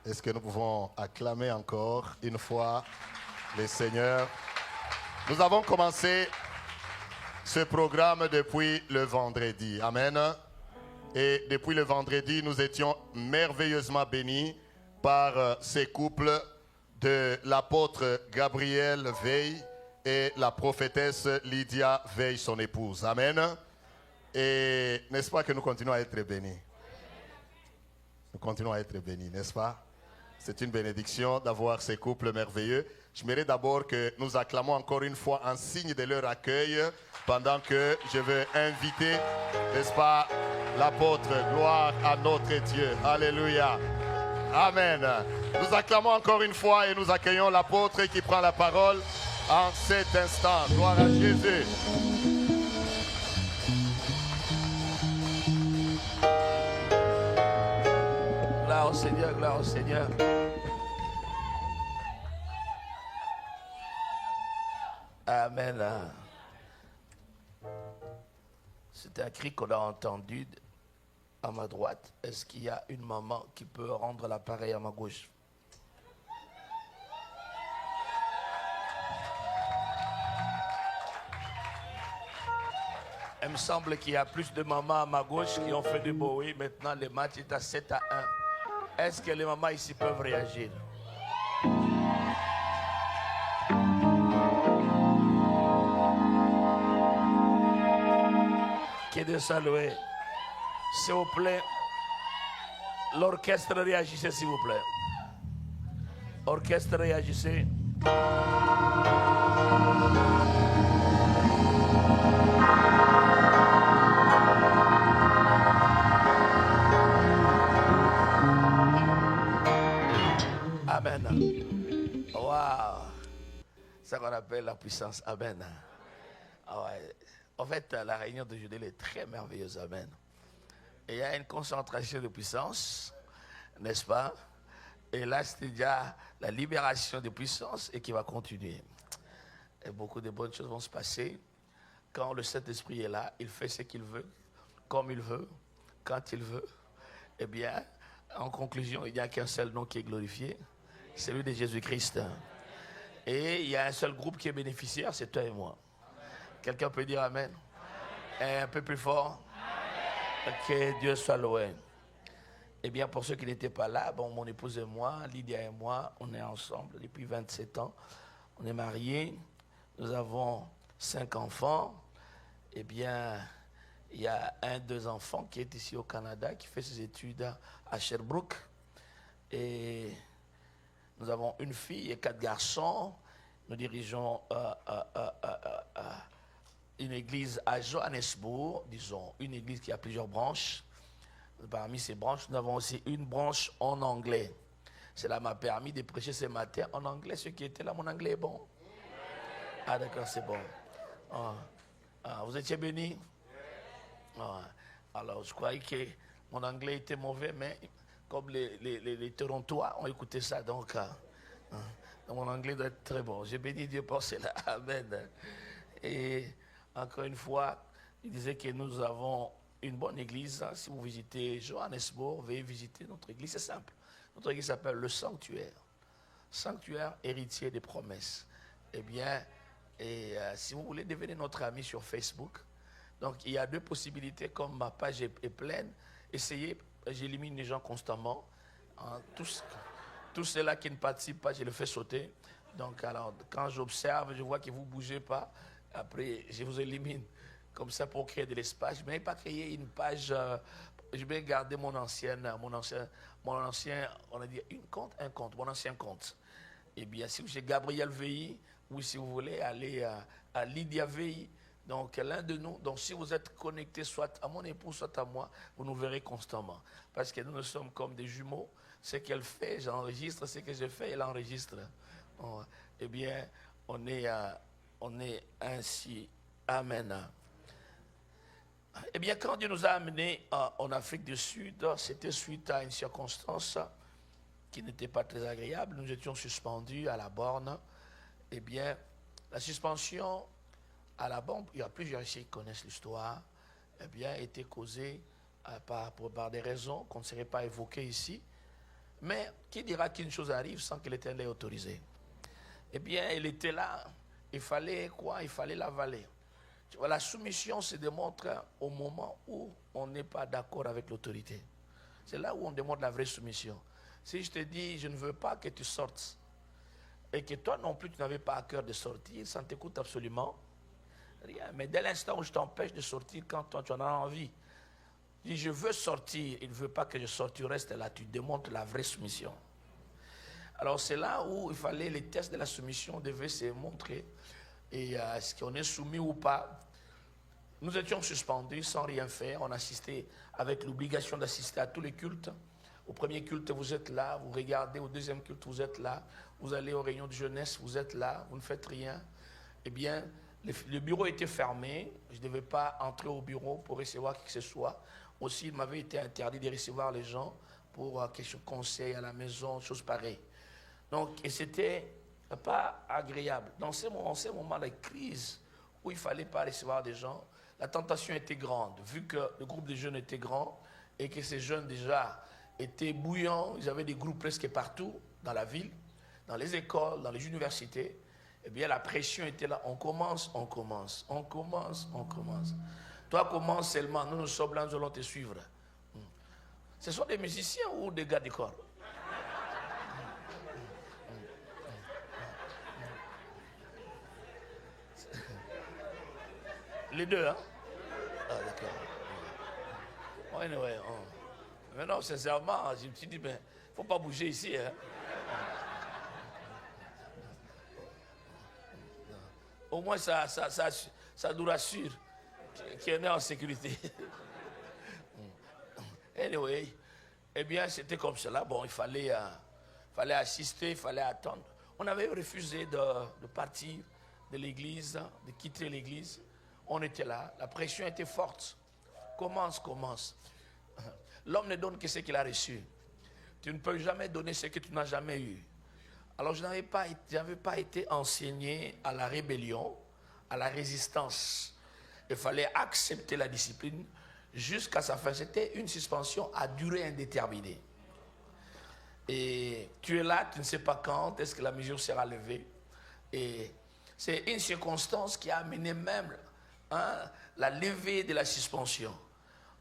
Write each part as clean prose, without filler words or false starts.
Est-ce que nous pouvons acclamer encore une fois le Seigneur? Nous avons commencé ce programme depuis le vendredi. Amen. Et depuis le vendredi, nous étions merveilleusement bénis par ces couples de l'apôtre Gabriel Veil et la prophétesse Lydia Veil, son épouse. Amen. Et n'est-ce pas que nous continuons à être bénis? Nous continuons à être bénis, n'est-ce pas? C'est une bénédiction d'avoir ces couples merveilleux. Je mérite d'abord que nous acclamons encore une fois en signe de leur accueil pendant que je veux inviter, n'est-ce pas, l'apôtre. Gloire à notre Dieu. Alléluia. Amen. Nous acclamons encore une fois et nous accueillons l'apôtre qui prend la parole en cet instant. Gloire à Jésus. Gloire au Seigneur, gloire au Seigneur. Amen. C'est un cri qu'on a entendu à ma droite. Est-ce qu'il y a une maman qui peut rendre l'appareil à ma gauche? Il me semble qu'il y a plus de mamans à ma gauche qui ont fait du beau oui. Maintenant, le match est à 7-1. Est-ce que les mamans ici peuvent réagir? Que Dieu soit loué. S'il vous plaît, l'orchestre réagissez, s'il vous plaît. Orchestre réagissez. Amen. Wow. C'est ça qu'on appelle la puissance. Amen. Ah ouais. En fait, la réunion d'aujourd'hui est très merveilleuse. Amen. Et il y a une concentration de puissance, n'est-ce pas? Et là, c'est déjà la libération de puissance et qui va continuer. Et beaucoup de bonnes choses vont se passer. Quand le Saint-Esprit est là, il fait ce qu'il veut, comme il veut, quand il veut. Eh bien, en conclusion, il n'y a qu'un seul nom qui est glorifié, celui de Jésus-Christ. Et il y a un seul groupe qui est bénéficiaire, c'est toi et moi. Quelqu'un peut dire Amen? Et un peu plus fort? Amen. Que Dieu soit loué. Eh bien, pour ceux qui n'étaient pas là, bon, mon épouse et moi, Lydia et moi, on est ensemble depuis 27 ans. On est mariés. Nous avons 5 enfants. Eh bien, il y a 2 enfants qui est ici au Canada, qui fait ses études à Sherbrooke. Et nous avons une fille et 4 garçons. Nous dirigeons une église à Johannesburg, disons, une église qui a plusieurs branches. Parmi ces branches, nous avons aussi une branche en anglais. Cela m'a permis de prêcher ce matin en anglais. Ceux qui étaient là, mon anglais est bon. Ah d'accord, c'est bon. Vous étiez bénis? Alors, je croyais que mon anglais était mauvais, mais comme les Torontois ont écouté ça, donc mon anglais doit être très bon. J'ai béni Dieu pour cela. Amen. Et encore une fois, il disait que nous avons une bonne église. Si vous visitez Johannesburg, veuillez visiter notre église. C'est simple. Notre église s'appelle le Sanctuaire. Sanctuaire héritier des promesses. Eh bien, si vous voulez devenir notre ami sur Facebook, donc il y a 2 possibilités. Comme ma page est pleine, essayez, j'élimine les gens constamment. Tous ceux-là qui ne participent pas, je les fais sauter. Donc, alors, quand j'observe, je vois que vous ne bougez pas. Après, je vous élimine comme ça pour créer de l'espace. Je ne vais pas créer une page. Je vais garder mon ancien, on a dit un compte, mon ancien compte. Eh bien, si j'ai Gabriel Veil, ou si vous voulez aller à Lydia Veil, donc l'un de nous, donc si vous êtes connecté soit à mon époux, soit à moi, vous nous verrez constamment. Parce que nous sommes comme des jumeaux. Ce qu'elle fait, j'enregistre. Ce que je fais, elle enregistre. Eh bien, on est ainsi. Amen. Eh bien, quand Dieu nous a amenés en Afrique du Sud, c'était suite à une circonstance qui n'était pas très agréable. Nous étions suspendus à la borne. Eh bien, la suspension à la borne, il y a plusieurs ici qui connaissent l'histoire, eh bien, a été causée par des raisons qu'on ne saurait pas évoquer ici. Mais qui dira qu'une chose arrive sans que l'Éternel ait autorisé? Eh bien, il était là. Il fallait quoi? Il fallait l'avaler. Tu vois, la soumission se démontre au moment où on n'est pas d'accord avec l'autorité. C'est là où on demande la vraie soumission. Si je te dis, je ne veux pas que tu sortes, et que toi non plus tu n'avais pas à cœur de sortir, ça ne t'écoute absolument rien. Mais dès l'instant où je t'empêche de sortir, quand toi tu en as envie, tu dis je veux sortir, il ne veut pas que je sorte, tu restes là, tu démontres la vraie soumission. Alors c'est là où il fallait, les tests de la soumission devaient se montrer, et est-ce qu'on est soumis ou pas. Nous étions suspendus sans rien faire, on assistait avec l'obligation d'assister à tous les cultes. Au premier culte, vous êtes là, vous regardez, au deuxième culte, vous êtes là, vous allez aux réunions de jeunesse, vous êtes là, vous ne faites rien. Eh bien, le bureau était fermé, je ne devais pas entrer au bureau pour recevoir qui que ce soit. Aussi, il m'avait été interdit de recevoir les gens pour quelques conseils à la maison, choses pareilles. Donc, et c'était pas agréable. Dans ces moments de crise où il ne fallait pas recevoir des gens, la tentation était grande, vu que le groupe de jeunes était grand et que ces jeunes déjà étaient bouillants, ils avaient des groupes presque partout dans la ville, dans les écoles, dans les universités. Eh bien, la pression était là. On commence. Toi, commence seulement. Nous sommes là, nous allons te suivre. Ce sont des musiciens ou des gars du corps? Les deux, hein? Ah, d'accord. Anyway, mais non, sincèrement, je me suis dit, il ne faut pas bouger ici, hein? Au moins, ça nous rassure qu'on est en sécurité. Anyway, eh bien, c'était comme cela. Bon, il fallait assister, il fallait attendre. On avait refusé de partir de l'église, de quitter l'église. On était là, la pression était forte. Commence. L'homme ne donne que ce qu'il a reçu. Tu ne peux jamais donner ce que tu n'as jamais eu. Alors je n'avais pas été enseigné à la rébellion, à la résistance. Il fallait accepter la discipline jusqu'à sa fin. C'était une suspension à durée indéterminée. Et tu es là, tu ne sais pas quand est-ce que la mesure sera levée. Et c'est une circonstance qui a amené même la levée de la suspension.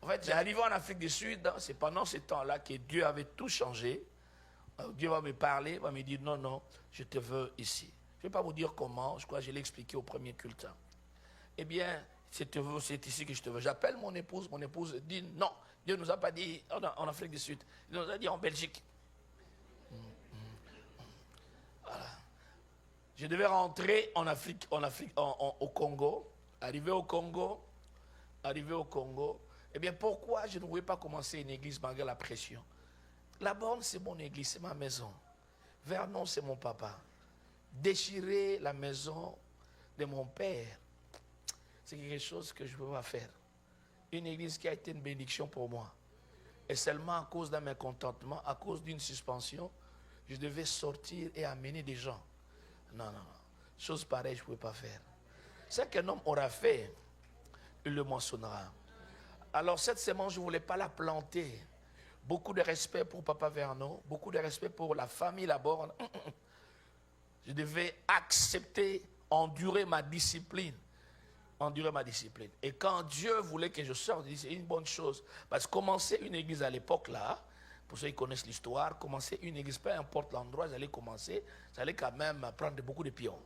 En fait, j'arrive en Afrique du Sud, c'est pendant ce temps-là que Dieu avait tout changé. Dieu va me parler, va me dire non, je te veux ici. Je ne vais pas vous dire comment, je crois que je l'ai expliqué au premier culte. Eh bien, c'est ici que je te veux. J'appelle mon épouse dit non, Dieu ne nous a pas dit en Afrique du Sud, il nous a dit en Belgique. Voilà. Je devais rentrer en Afrique, au Congo, arriver au Congo. Eh bien, pourquoi je ne pouvais pas commencer une église malgré la pression? La borne, c'est mon église, c'est ma maison. Vernon, c'est mon papa. Déchirer la maison de mon père, c'est quelque chose que je ne peux pas faire. Une église qui a été une bénédiction pour moi. Et seulement à cause d'un mécontentement, à cause d'une suspension, je devais sortir et amener des gens. Non. Chose pareille, je ne pouvais pas faire. Ce qu'un homme aura fait, il le mentionnera. Alors cette semence, je ne voulais pas la planter. Beaucoup de respect pour Papa Vernon, beaucoup de respect pour la famille Laborne. Je devais accepter, endurer ma discipline. Et quand Dieu voulait que je sorte, c'est une bonne chose. Parce que commencer une église à l'époque là, pour ceux qui connaissent l'histoire, commencer une église, peu importe l'endroit, j'allais commencer, ça allait quand même prendre beaucoup de pions.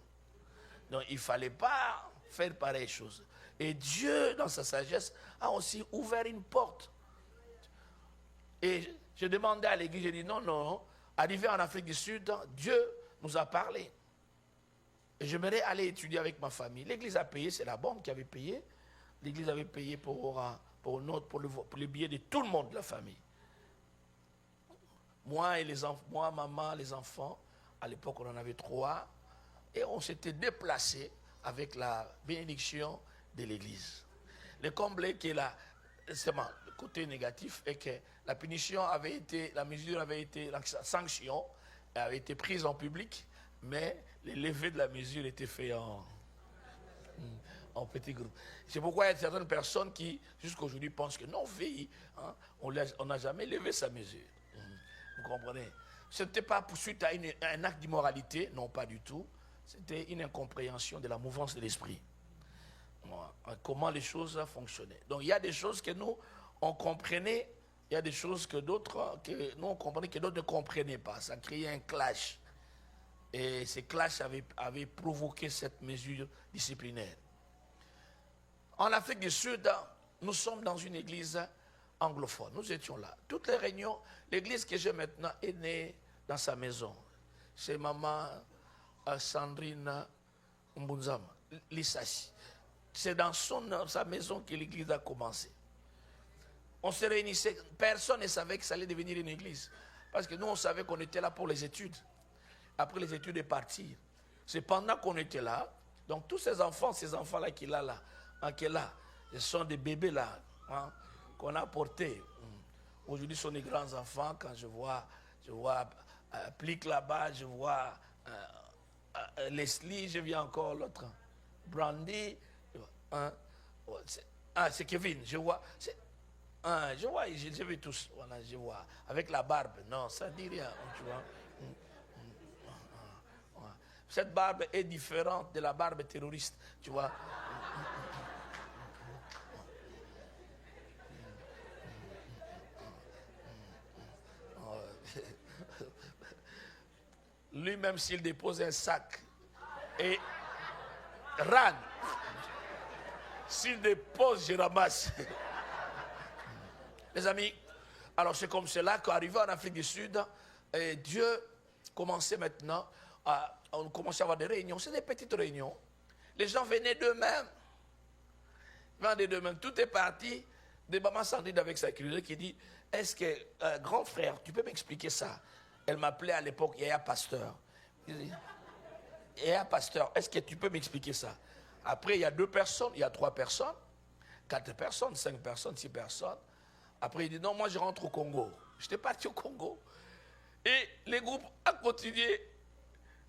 Donc il ne fallait pas faire pareille chose. Et Dieu, dans sa sagesse, a aussi ouvert une porte. Et je demandais à l'église, j'ai dit non. Arrivé en Afrique du Sud, Dieu nous a parlé. Et j'aimerais aller étudier avec ma famille. L'église a payé, c'est la banque qui avait payé. L'église avait payé pour le billet de tout le monde de la famille. Moi, maman, les enfants, à l'époque on en avait 3. Et on s'était déplacé avec la bénédiction de l'église. Le comble est que le côté négatif est que la punition avait été, la sanction avait été prise en public, mais le lever de la mesure était fait en petits groupes. C'est pourquoi il y a certaines personnes qui, jusqu'à aujourd'hui, pensent que non, on n'a jamais levé sa mesure. Vous comprenez? Ce n'était pas pour suite à un acte d'immoralité, non pas du tout. C'était une incompréhension de la mouvance de l'esprit. Comment les choses fonctionnaient. Donc il y a des choses que nous, on comprenait, il y a des choses que d'autres, que nous on comprenait, que d'autres ne comprenaient pas. Ça créait un clash. Et ces clashs avaient provoqué cette mesure disciplinaire. En Afrique du Sud, nous sommes dans une église anglophone. Nous étions là. Toutes les réunions, l'église que j'ai maintenant est née dans sa maison. C'est maman Sandrine Mbunzama, Lissachi. C'est dans sa maison que l'église a commencé. On se réunissait, personne ne savait que ça allait devenir une église. Parce que nous, on savait qu'on était là pour les études. Après les études de partir. C'est pendant qu'on était là. Donc tous ces enfants-là qu'il a là, ce sont des bébés là, hein, qu'on a portés. Aujourd'hui, ce sont des grands enfants. Quand je vois Plique là-bas, je vois Leslie, je viens encore l'autre. Brandy, hein, c'est Kevin, je vois. Je vais tous, voilà, je vois. Avec la barbe, non, ça ne dit rien, tu vois. Cette barbe est différente de la barbe terroriste, tu vois. Lui-même, s'il dépose un sac et râle, s'il dépose, je ramasse. Les amis, alors c'est comme cela qu'arrivé en Afrique du Sud, et Dieu commençait maintenant on commençait à avoir des réunions. C'est des petites réunions. Les gens venaient d'eux-mêmes. Tout est parti de maman Sandrine avec sa curiosité qui dit, est-ce que, grand frère, tu peux m'expliquer ça? Elle m'appelait à l'époque Yaya Pasteur. Yaya Pasteur, est-ce que tu peux m'expliquer ça? Après, il y a 2 personnes, il y a 3 personnes, 4 personnes, 5 personnes, 6 personnes. Après, il dit, non, moi je rentre au Congo. J'étais parti au Congo. Et les groupes ont continué,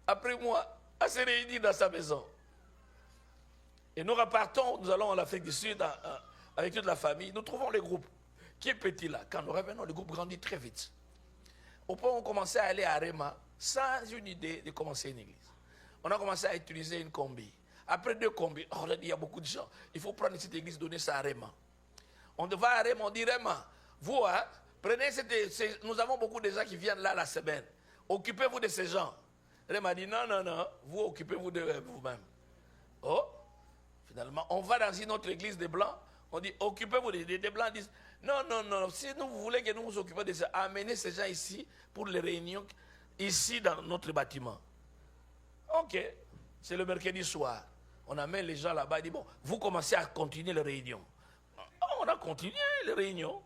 après moi, à se réunir dans sa maison. Et nous repartons, nous allons en Afrique du Sud avec toute la famille. Nous trouvons le groupe qui est petit là. Quand nous revenons, le groupe grandit très vite. Au point où on commençait à aller à Rema sans une idée de commencer une église. On a commencé à utiliser une combi. Après 2 combis, on a dit il y a beaucoup de gens. Il faut prendre cette église, donner ça à Rema. On va à Rema, on dit Rema, vous, hein, prenez nous avons beaucoup de gens qui viennent là la semaine. Occupez-vous de ces gens. Rema dit non, vous occupez-vous de vous-même. Oh, finalement, on va dans une autre église des Blancs, on dit occupez-vous des Blancs disent non, si vous voulez que nous nous occupions de ça, amenez ces gens ici pour les réunions, ici dans notre bâtiment. Ok, c'est le mercredi soir. On amène les gens là-bas et dit bon, vous commencez à continuer les réunions. On a continué les réunions.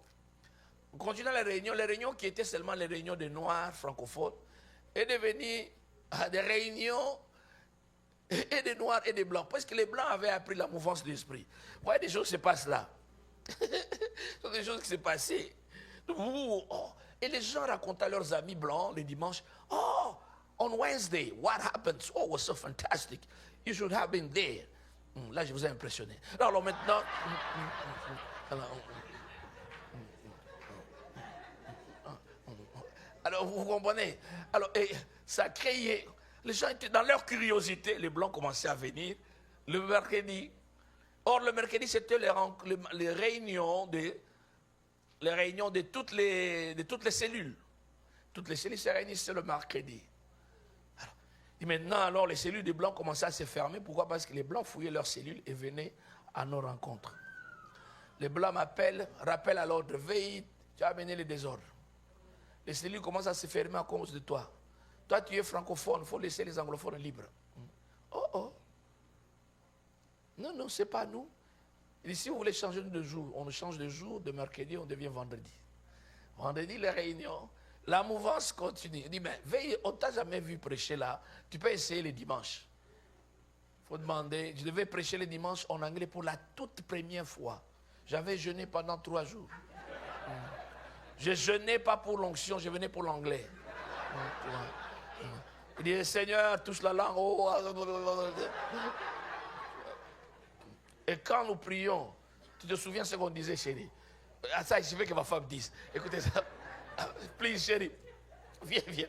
On continue les réunions qui étaient seulement les réunions de Noirs francophones, est devenu des réunions et des Noirs et des Blancs. Parce que les Blancs avaient appris la mouvance de l'esprit. Vous voyez, des choses se passent là. Ce sont des choses qui se passées. Et les gens racontaient à leurs amis blancs les dimanches, oh, on Wednesday, what happened? Oh, it was so fantastic. You should have been there. Là, je vous ai impressionné. Alors maintenant... Alors, vous comprenez? Alors, ça créait... Les gens étaient dans leur curiosité. Les Blancs commençaient à venir le mercredi. Or, le mercredi, c'était les réunions de toutes les cellules. Toutes les cellules se réunissaient le mercredi. Alors, et maintenant, alors, les cellules des Blancs commençaient à se fermer. Pourquoi? Parce que les Blancs fouillaient leurs cellules et venaient à nos rencontres. Les Blancs m'appellent, rappellent à l'ordre, veille, tu as amené les désordres. Les cellules commencent à se fermer à cause de toi. Toi, tu es francophone, il faut laisser les anglophones libres. Oh. Non, c'est pas nous. Il dit, si vous voulez changer de jour, on change de jour, de mercredi, on devient vendredi. Vendredi, les réunions, la mouvance continue. Il dit, mais veille, on ne t'a jamais vu prêcher là, tu peux essayer les dimanches. Il faut demander, je devais prêcher les dimanches en anglais pour la toute première fois. J'avais jeûné pendant 3 jours. Je jeûnais pas pour l'onction, je venais pour l'anglais. Il dit, Seigneur, touche la langue. Oh. Et quand nous prions, tu te souviens ce qu'on disait, chérie? Ça, je veux que ma femme dise. Écoutez ça. Please, chérie. Viens.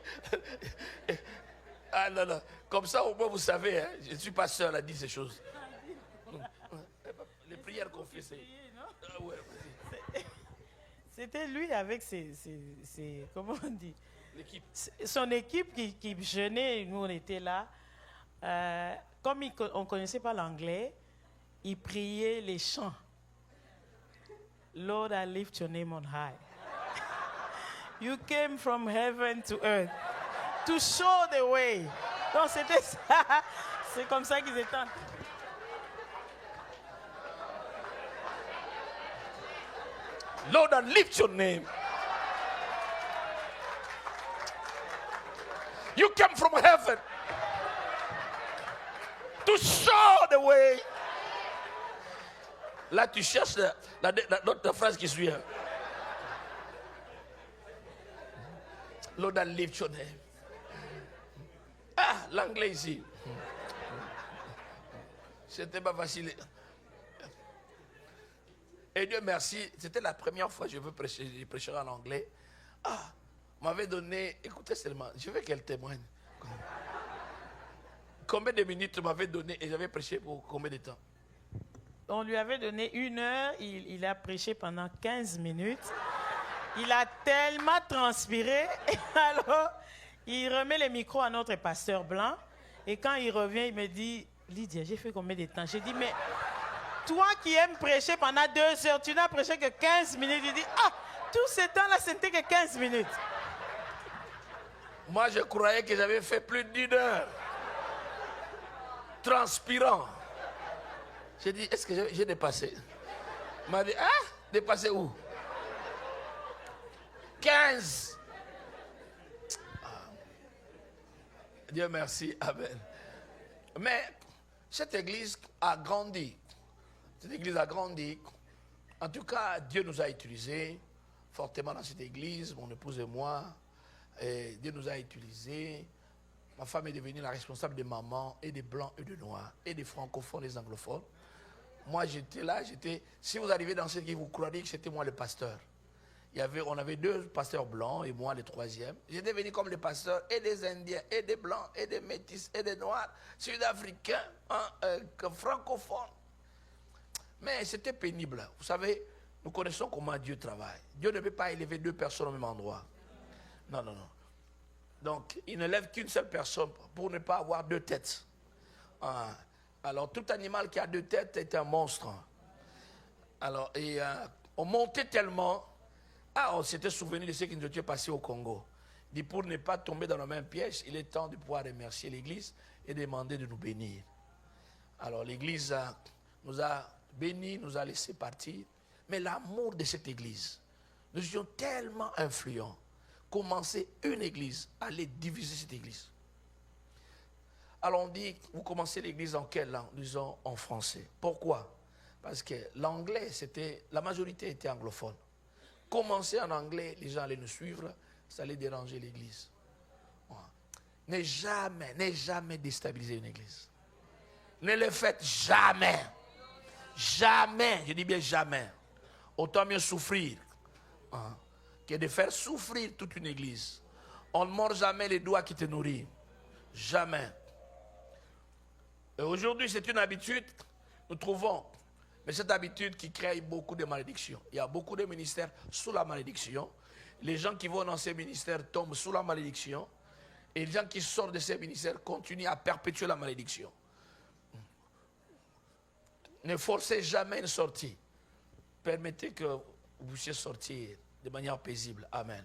Ah non. Comme ça, au moins, vous savez, hein, je ne suis pas seul à dire ces choses. Les prières confessées. Ah ouais, vas-y. C'était lui avec ses comment on dit, L'équipe. son équipe qui jeûnait, nous on était là. Comme on ne connaissait pas l'anglais, il priait les chants. Lord, I lift your name on high. You came from heaven to earth to show the way. Donc c'était ça. C'est comme ça qu'ils étaient. Lord, I lift your name. You came from heaven to show the way. Là, tu cherches l'autre phrase qui suit. Lord, I lift your name. Ah, l'anglais ici. C'était pas facile. Et Dieu merci, c'était la première fois que je prêcherai en anglais. Ah, m'avait donné, écoutez seulement, je veux qu'elle témoigne. Combien de minutes m'avait donné et j'avais prêché pour combien de temps? On lui avait donné 1 heure, il a prêché pendant 15 minutes. Il a tellement transpiré. Alors, il remet le micro à notre pasteur blanc. Et quand il revient, il me dit, Lydia, j'ai fait combien de temps? J'ai dit, mais toi qui aimes prêcher pendant 2 heures, tu n'as prêché que 15 minutes. Il dit, ah, tout ce temps-là, ce n'était que 15 minutes. Moi, je croyais que j'avais fait plus d'1 heure. Transpirant. J'ai dit, est-ce que j'ai dépassé? Il m'a dit, ah, dépassé où? 15. Ah. Dieu merci, amen. Mais cette église a grandi. Cette église a grandi. En tout cas, Dieu nous a utilisés fortement dans cette église, mon épouse et moi. Et Dieu nous a utilisés. Ma femme est devenue la responsable des mamans et des blancs et des noirs, et des francophones et des anglophones. Moi, j'étais là, si vous arrivez dans cette église, vous croiriez que c'était moi le pasteur. On avait 2 pasteurs blancs et moi le 3e. J'étais venu comme le pasteur et des Indiens, et des blancs, et des métis, et des noirs, sud-africains, francophones. Mais c'était pénible. Vous savez, nous connaissons comment Dieu travaille. Dieu ne peut pas élever 2 personnes au même endroit. Non. Donc, il ne lève qu'une seule personne pour ne pas avoir 2 têtes. Alors, tout animal qui a 2 têtes est un monstre. Alors, on montait tellement. On s'était souvenu de ce qui nous était passé au Congo. Il dit, pour ne pas tomber dans le même piège, il est temps de pouvoir remercier l'Église et demander de nous bénir. Alors, l'Église nous a bénis, nous a laissé partir. Mais l'amour de cette Église, nous étions tellement influents. Commencer une Église, aller diviser cette Église. Alors, on dit, vous commencez l'Église en quelle langue? Nous disons en français. Pourquoi? Parce que l'anglais, la majorité était anglophone. Commencer en anglais, les gens allaient nous suivre, ça allait déranger l'église. Ne jamais déstabiliser une église. Ne le faites jamais. Jamais, je dis bien jamais. Autant mieux souffrir que de faire souffrir toute une église. On ne mord jamais les doigts qui te nourrissent. Jamais. Et aujourd'hui, c'est une habitude, nous trouvons. Mais cette habitude qui crée beaucoup de malédictions. Il y a beaucoup de ministères sous la malédiction. Les gens qui vont dans ces ministères tombent sous la malédiction. Et les gens qui sortent de ces ministères continuent à perpétuer la malédiction. Ne forcez jamais une sortie. Permettez que vous puissiez sortir de manière paisible. Amen.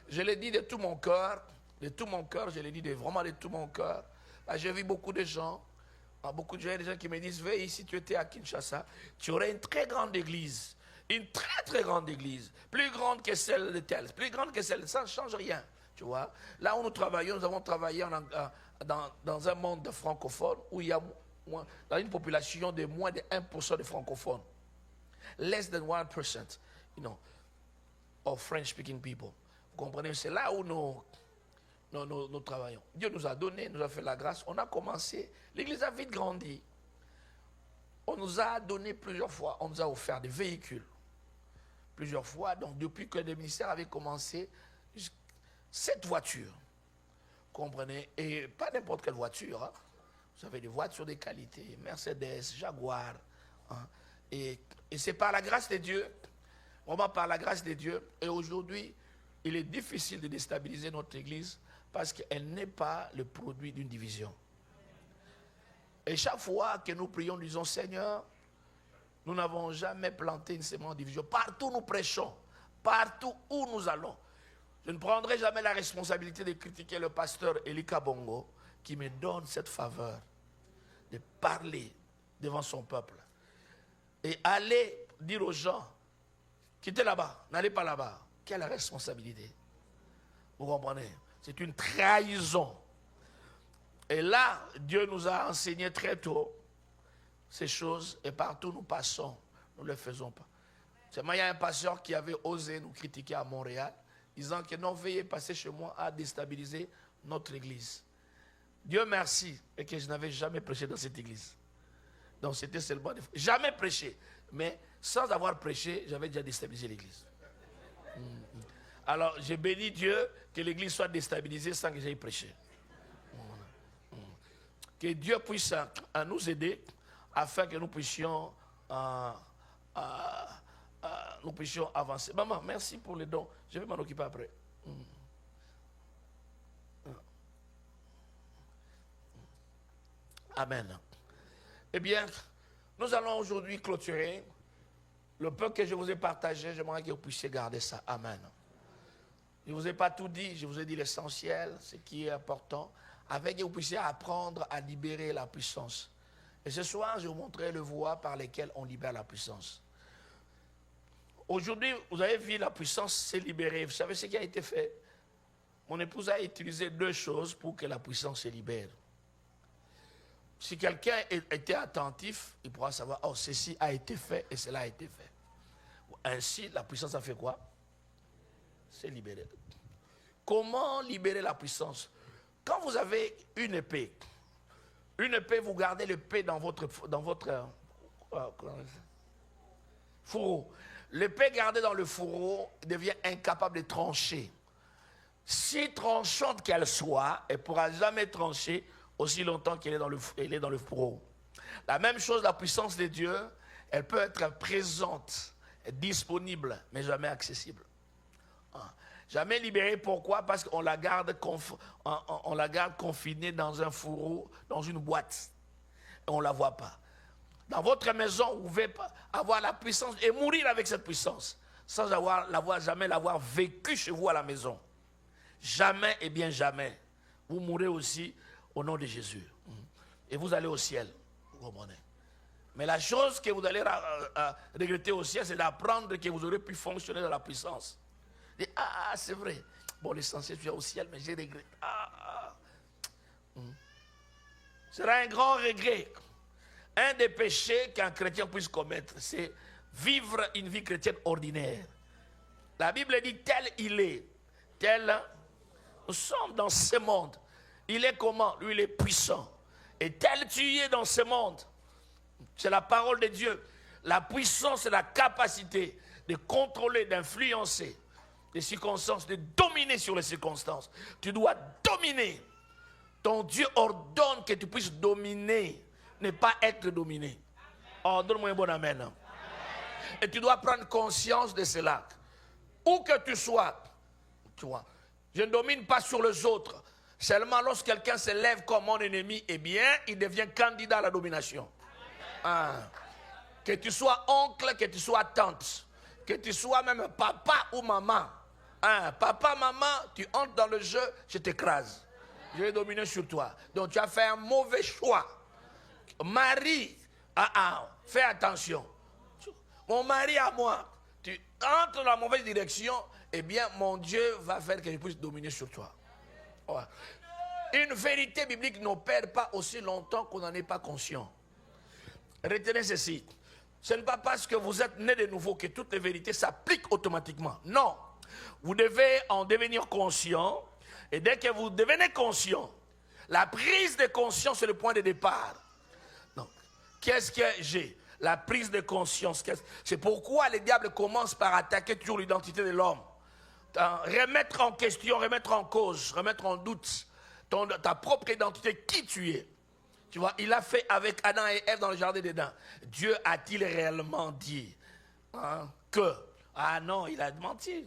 Je l'ai dit de tout mon cœur. De tout mon cœur, je l'ai dit vraiment de tout mon cœur. J'ai vu beaucoup de gens. Beaucoup de gens qui me disent, veille, si tu étais à Kinshasa, tu aurais une très grande église. Une très très grande église. Plus grande que celle de telle. Plus grande que celle. Ça ne change rien. Tu vois. Là où nous travaillons, nous avons travaillé dans un monde francophone où il y a dans une population de moins de 1% de francophones. Less than 1%, of French-speaking people. Vous comprenez? C'est là où nous travaillons. Dieu nous a donné, nous a fait la grâce. On a commencé. L'église a vite grandi. On nous a donné plusieurs fois. On nous a offert des véhicules. Plusieurs fois. Donc, depuis que le ministère avait commencé, cette voiture, comprenez, et pas n'importe quelle voiture, hein. Vous avez des voitures de qualité, Mercedes, Jaguar, hein. Et c'est par la grâce de Dieu, vraiment par la grâce de Dieu, et aujourd'hui, il est difficile de déstabiliser notre église parce qu'elle n'est pas le produit d'une division. Et chaque fois que nous prions, nous disons, Seigneur, nous n'avons jamais planté une sémence de division. Partout où nous prêchons, partout où nous allons, je ne prendrai jamais la responsabilité de critiquer le pasteur Eli Kabongo qui me donne cette faveur de parler devant son peuple. Et aller dire aux gens, quittez là-bas, n'allez pas là-bas. Quelle responsabilité? Vous comprenez? C'est une trahison. Et là, Dieu nous a enseigné très tôt ces choses et partout où nous passons, nous ne le faisons pas. Seulement, il y a un pasteur qui avait osé nous critiquer à Montréal, disant que non, veuillez passer chez moi à déstabiliser notre église. Dieu merci, et que je n'avais jamais prêché dans cette église. Donc c'était seulement jamais prêché, mais sans avoir prêché, j'avais déjà déstabilisé l'église. Alors j'ai béni Dieu que l'église soit déstabilisée sans que j'aille prêcher. Que Dieu puisse nous aider afin que nous puissions avancer. Maman, merci pour les dons. Je vais m'en occuper après. Amen. Eh bien, nous allons aujourd'hui clôturer. Le peu que je vous ai partagé, j'aimerais que vous puissiez garder ça. Amen. Je ne vous ai pas tout dit, je vous ai dit l'essentiel, ce qui est important, afin que vous puissiez apprendre à libérer la puissance. Et ce soir, je vous montrerai le voie par lesquelles on libère la puissance. Aujourd'hui, vous avez vu la puissance s'est libérée. Vous savez ce qui a été fait? Mon épouse a utilisé 2 choses pour que la puissance se libère. Si quelqu'un était attentif, il pourra savoir, oh, ceci a été fait et cela a été fait. Ainsi, la puissance a fait quoi? C'est libéré. Comment libérer la puissance? Quand vous avez une épée, vous gardez l'épée dans votre fourreau. L'épée gardée dans le fourreau devient incapable de trancher. Si tranchante qu'elle soit, elle ne pourra jamais trancher aussi longtemps qu'elle est dans le fourreau. La même chose, la puissance de Dieu, elle peut être présente, disponible, mais jamais accessible. Jamais libérée, pourquoi? Parce qu'on la garde confinée dans un fourreau, dans une boîte. Et on ne la voit pas. Dans votre maison, vous pouvez avoir la puissance et mourir avec cette puissance, sans jamais l'avoir vécu chez vous à la maison. Jamais et bien jamais. Vous mourrez aussi au nom de Jésus. Et vous allez au ciel. Vous comprenez? Mais la chose que vous allez regretter au ciel, c'est d'apprendre que vous aurez pu fonctionner dans la puissance. Et, c'est vrai. Bon, l'essentiel, je suis au ciel, mais j'ai regretté. Ce sera un grand regret. Un des péchés qu'un chrétien puisse commettre, c'est vivre une vie chrétienne ordinaire. La Bible dit tel il est. Tel, nous sommes dans ce monde. Il est comment? Lui, il est puissant. Et tel tu es dans ce monde, c'est la parole de Dieu. La puissance, c'est la capacité de contrôler, d'influencer les circonstances, de dominer sur les circonstances. Tu dois dominer. Ton Dieu ordonne que tu puisses dominer, ne pas être dominé. Oh, donne-moi un bon amen. Amen. Et tu dois prendre conscience de cela. Où que tu sois, tu vois, je ne domine pas sur les autres. Seulement lorsque quelqu'un se lève comme mon ennemi, eh bien, il devient candidat à la domination. Que tu sois oncle, que tu sois tante, que tu sois même papa ou maman. Papa, maman, tu entres dans le jeu, je t'écrase. Je vais dominer sur toi. Donc tu as fait un mauvais choix. Marie, fais attention. Mon mari à moi, tu entres dans la mauvaise direction, eh bien, mon Dieu va faire que je puisse dominer sur toi. Ouais. Une vérité biblique n'opère pas aussi longtemps qu'on n'en est pas conscient. Retenez ceci. Ce n'est pas parce que vous êtes né de nouveau que toutes les vérités s'appliquent automatiquement. Non. Vous devez en devenir conscient. Et dès que vous devenez conscient, la prise de conscience est le point de départ. Donc, qu'est-ce que j'ai? La prise de conscience. C'est pourquoi le diable commence par attaquer toujours l'identité de l'homme. remettre en question, remettre en cause, remettre en doute ta propre identité, qui tu es. Tu vois, il a fait avec Adam et Ève dans le jardin d'Éden. Dieu a-t-il réellement dit que... Ah non, il a menti.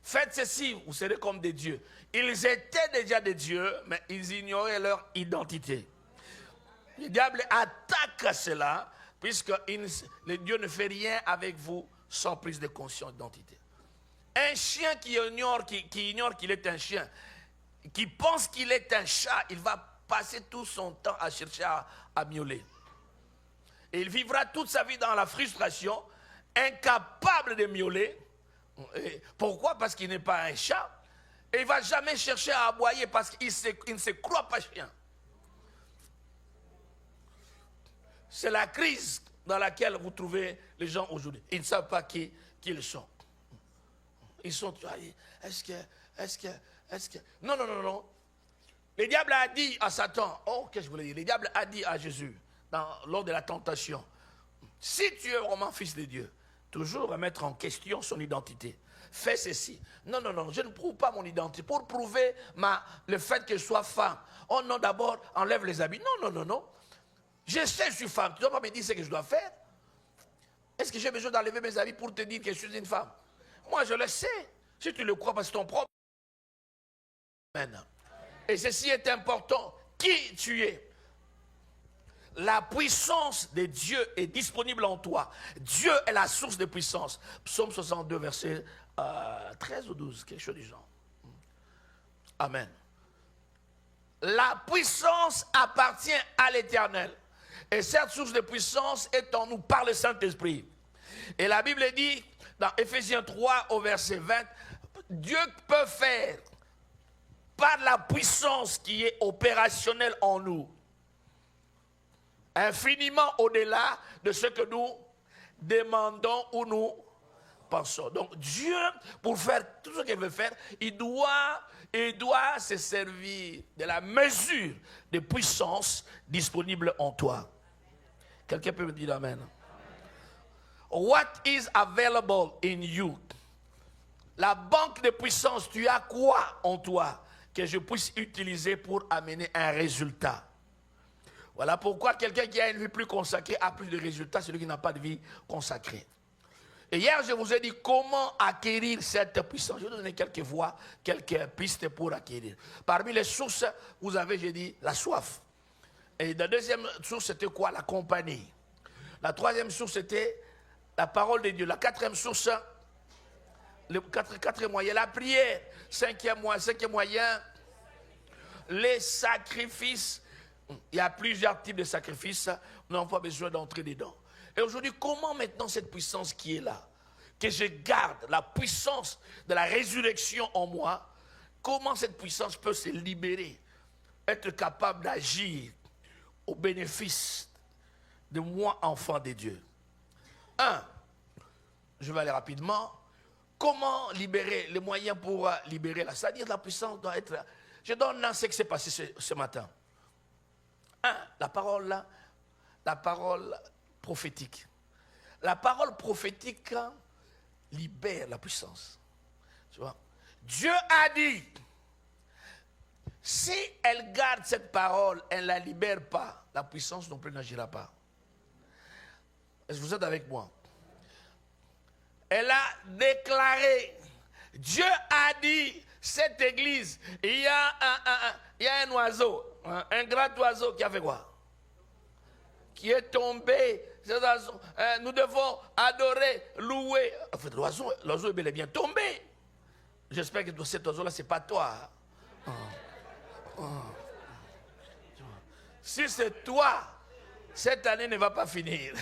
Faites ceci, vous serez comme des dieux. Ils étaient déjà des dieux, mais ils ignoraient leur identité. Le diable attaque cela, puisque le Dieu ne fait rien avec vous sans prise de conscience d'identité. Un chien qui ignore qu'il est un chien, qui pense qu'il est un chat, il va passer tout son temps à chercher à miauler. Et il vivra toute sa vie dans la frustration, incapable de miauler. Et pourquoi? Parce qu'il n'est pas un chat. Et il ne va jamais chercher à aboyer parce qu'il ne se croit pas chien. C'est la crise dans laquelle vous trouvez les gens aujourd'hui. Ils ne savent pas qui ils sont. Ils sont... Est-ce que... Non. Le diable a dit à Satan, qu'est-ce que je voulais dire? Le diable a dit à Jésus, lors de la tentation, si tu es vraiment fils de Dieu, toujours remettre en question son identité. Fais ceci. Non, je ne prouve pas mon identité. Pour prouver le fait que je sois femme. Oh non, d'abord, enlève les habits. Non. Je sais que je suis femme. Tu ne dois pas me dire ce que je dois faire. Est-ce que j'ai besoin d'enlever mes habits pour te dire que je suis une femme? Moi, je le sais. Si tu le crois, parce que c'est ton propre. Amen. Et ceci est important. Qui tu es? La puissance de Dieu est disponible en toi. Dieu est la source de puissance. Psaume 62, verset 13 ou 12, quelque chose du genre. Amen. La puissance appartient à l'Éternel. Et cette source de puissance est en nous par le Saint-Esprit. Et la Bible dit, dans Éphésiens 3, au verset 20, Dieu peut faire, par la puissance qui est opérationnelle en nous, infiniment au-delà de ce que nous demandons ou nous pensons. Donc Dieu, pour faire tout ce qu'il veut faire, il doit se servir de la mesure de puissance disponible en toi. Quelqu'un peut me dire amen? What is available in you? La banque de puissance, tu as quoi en toi que je puisse utiliser pour amener un résultat? Voilà pourquoi quelqu'un qui a une vie plus consacrée a plus de résultats, celui qui n'a pas de vie consacrée. Et hier, je vous ai dit comment acquérir cette puissance. Je vais vous donner quelques voies, quelques pistes pour acquérir. Parmi les sources, vous avez, j'ai dit, la soif. Et la deuxième source, c'était quoi? La compagnie. La troisième source, c'était la parole de Dieu. La quatrième source, le quatrième moyen, la prière. Cinquième moyen, les sacrifices. Il y a plusieurs types de sacrifices, nous n'avons pas besoin d'entrer dedans. Et aujourd'hui, comment maintenant cette puissance qui est là, que je garde, la puissance de la résurrection en moi, comment cette puissance peut se libérer, être capable d'agir au bénéfice de moi, enfant de Dieu? Je vais aller rapidement. Comment libérer les moyens pour libérer là? C'est-à-dire la puissance doit être là. Je donne ce qui s'est passé ce matin. La parole prophétique. La parole prophétique libère la puissance. Tu vois? Dieu a dit, si elle garde cette parole, elle ne la libère pas, la puissance non plus n'agira pas. Est-ce que vous êtes avec moi? Elle a déclaré, Dieu a dit, cette église, il y a un oiseau, un grand oiseau qui a fait quoi? Qui est tombé. Nous devons adorer, louer. En fait, l'oiseau est bel et bien tombé. J'espère que cet oiseau-là, ce n'est pas toi. Si c'est toi, cette année ne va pas finir.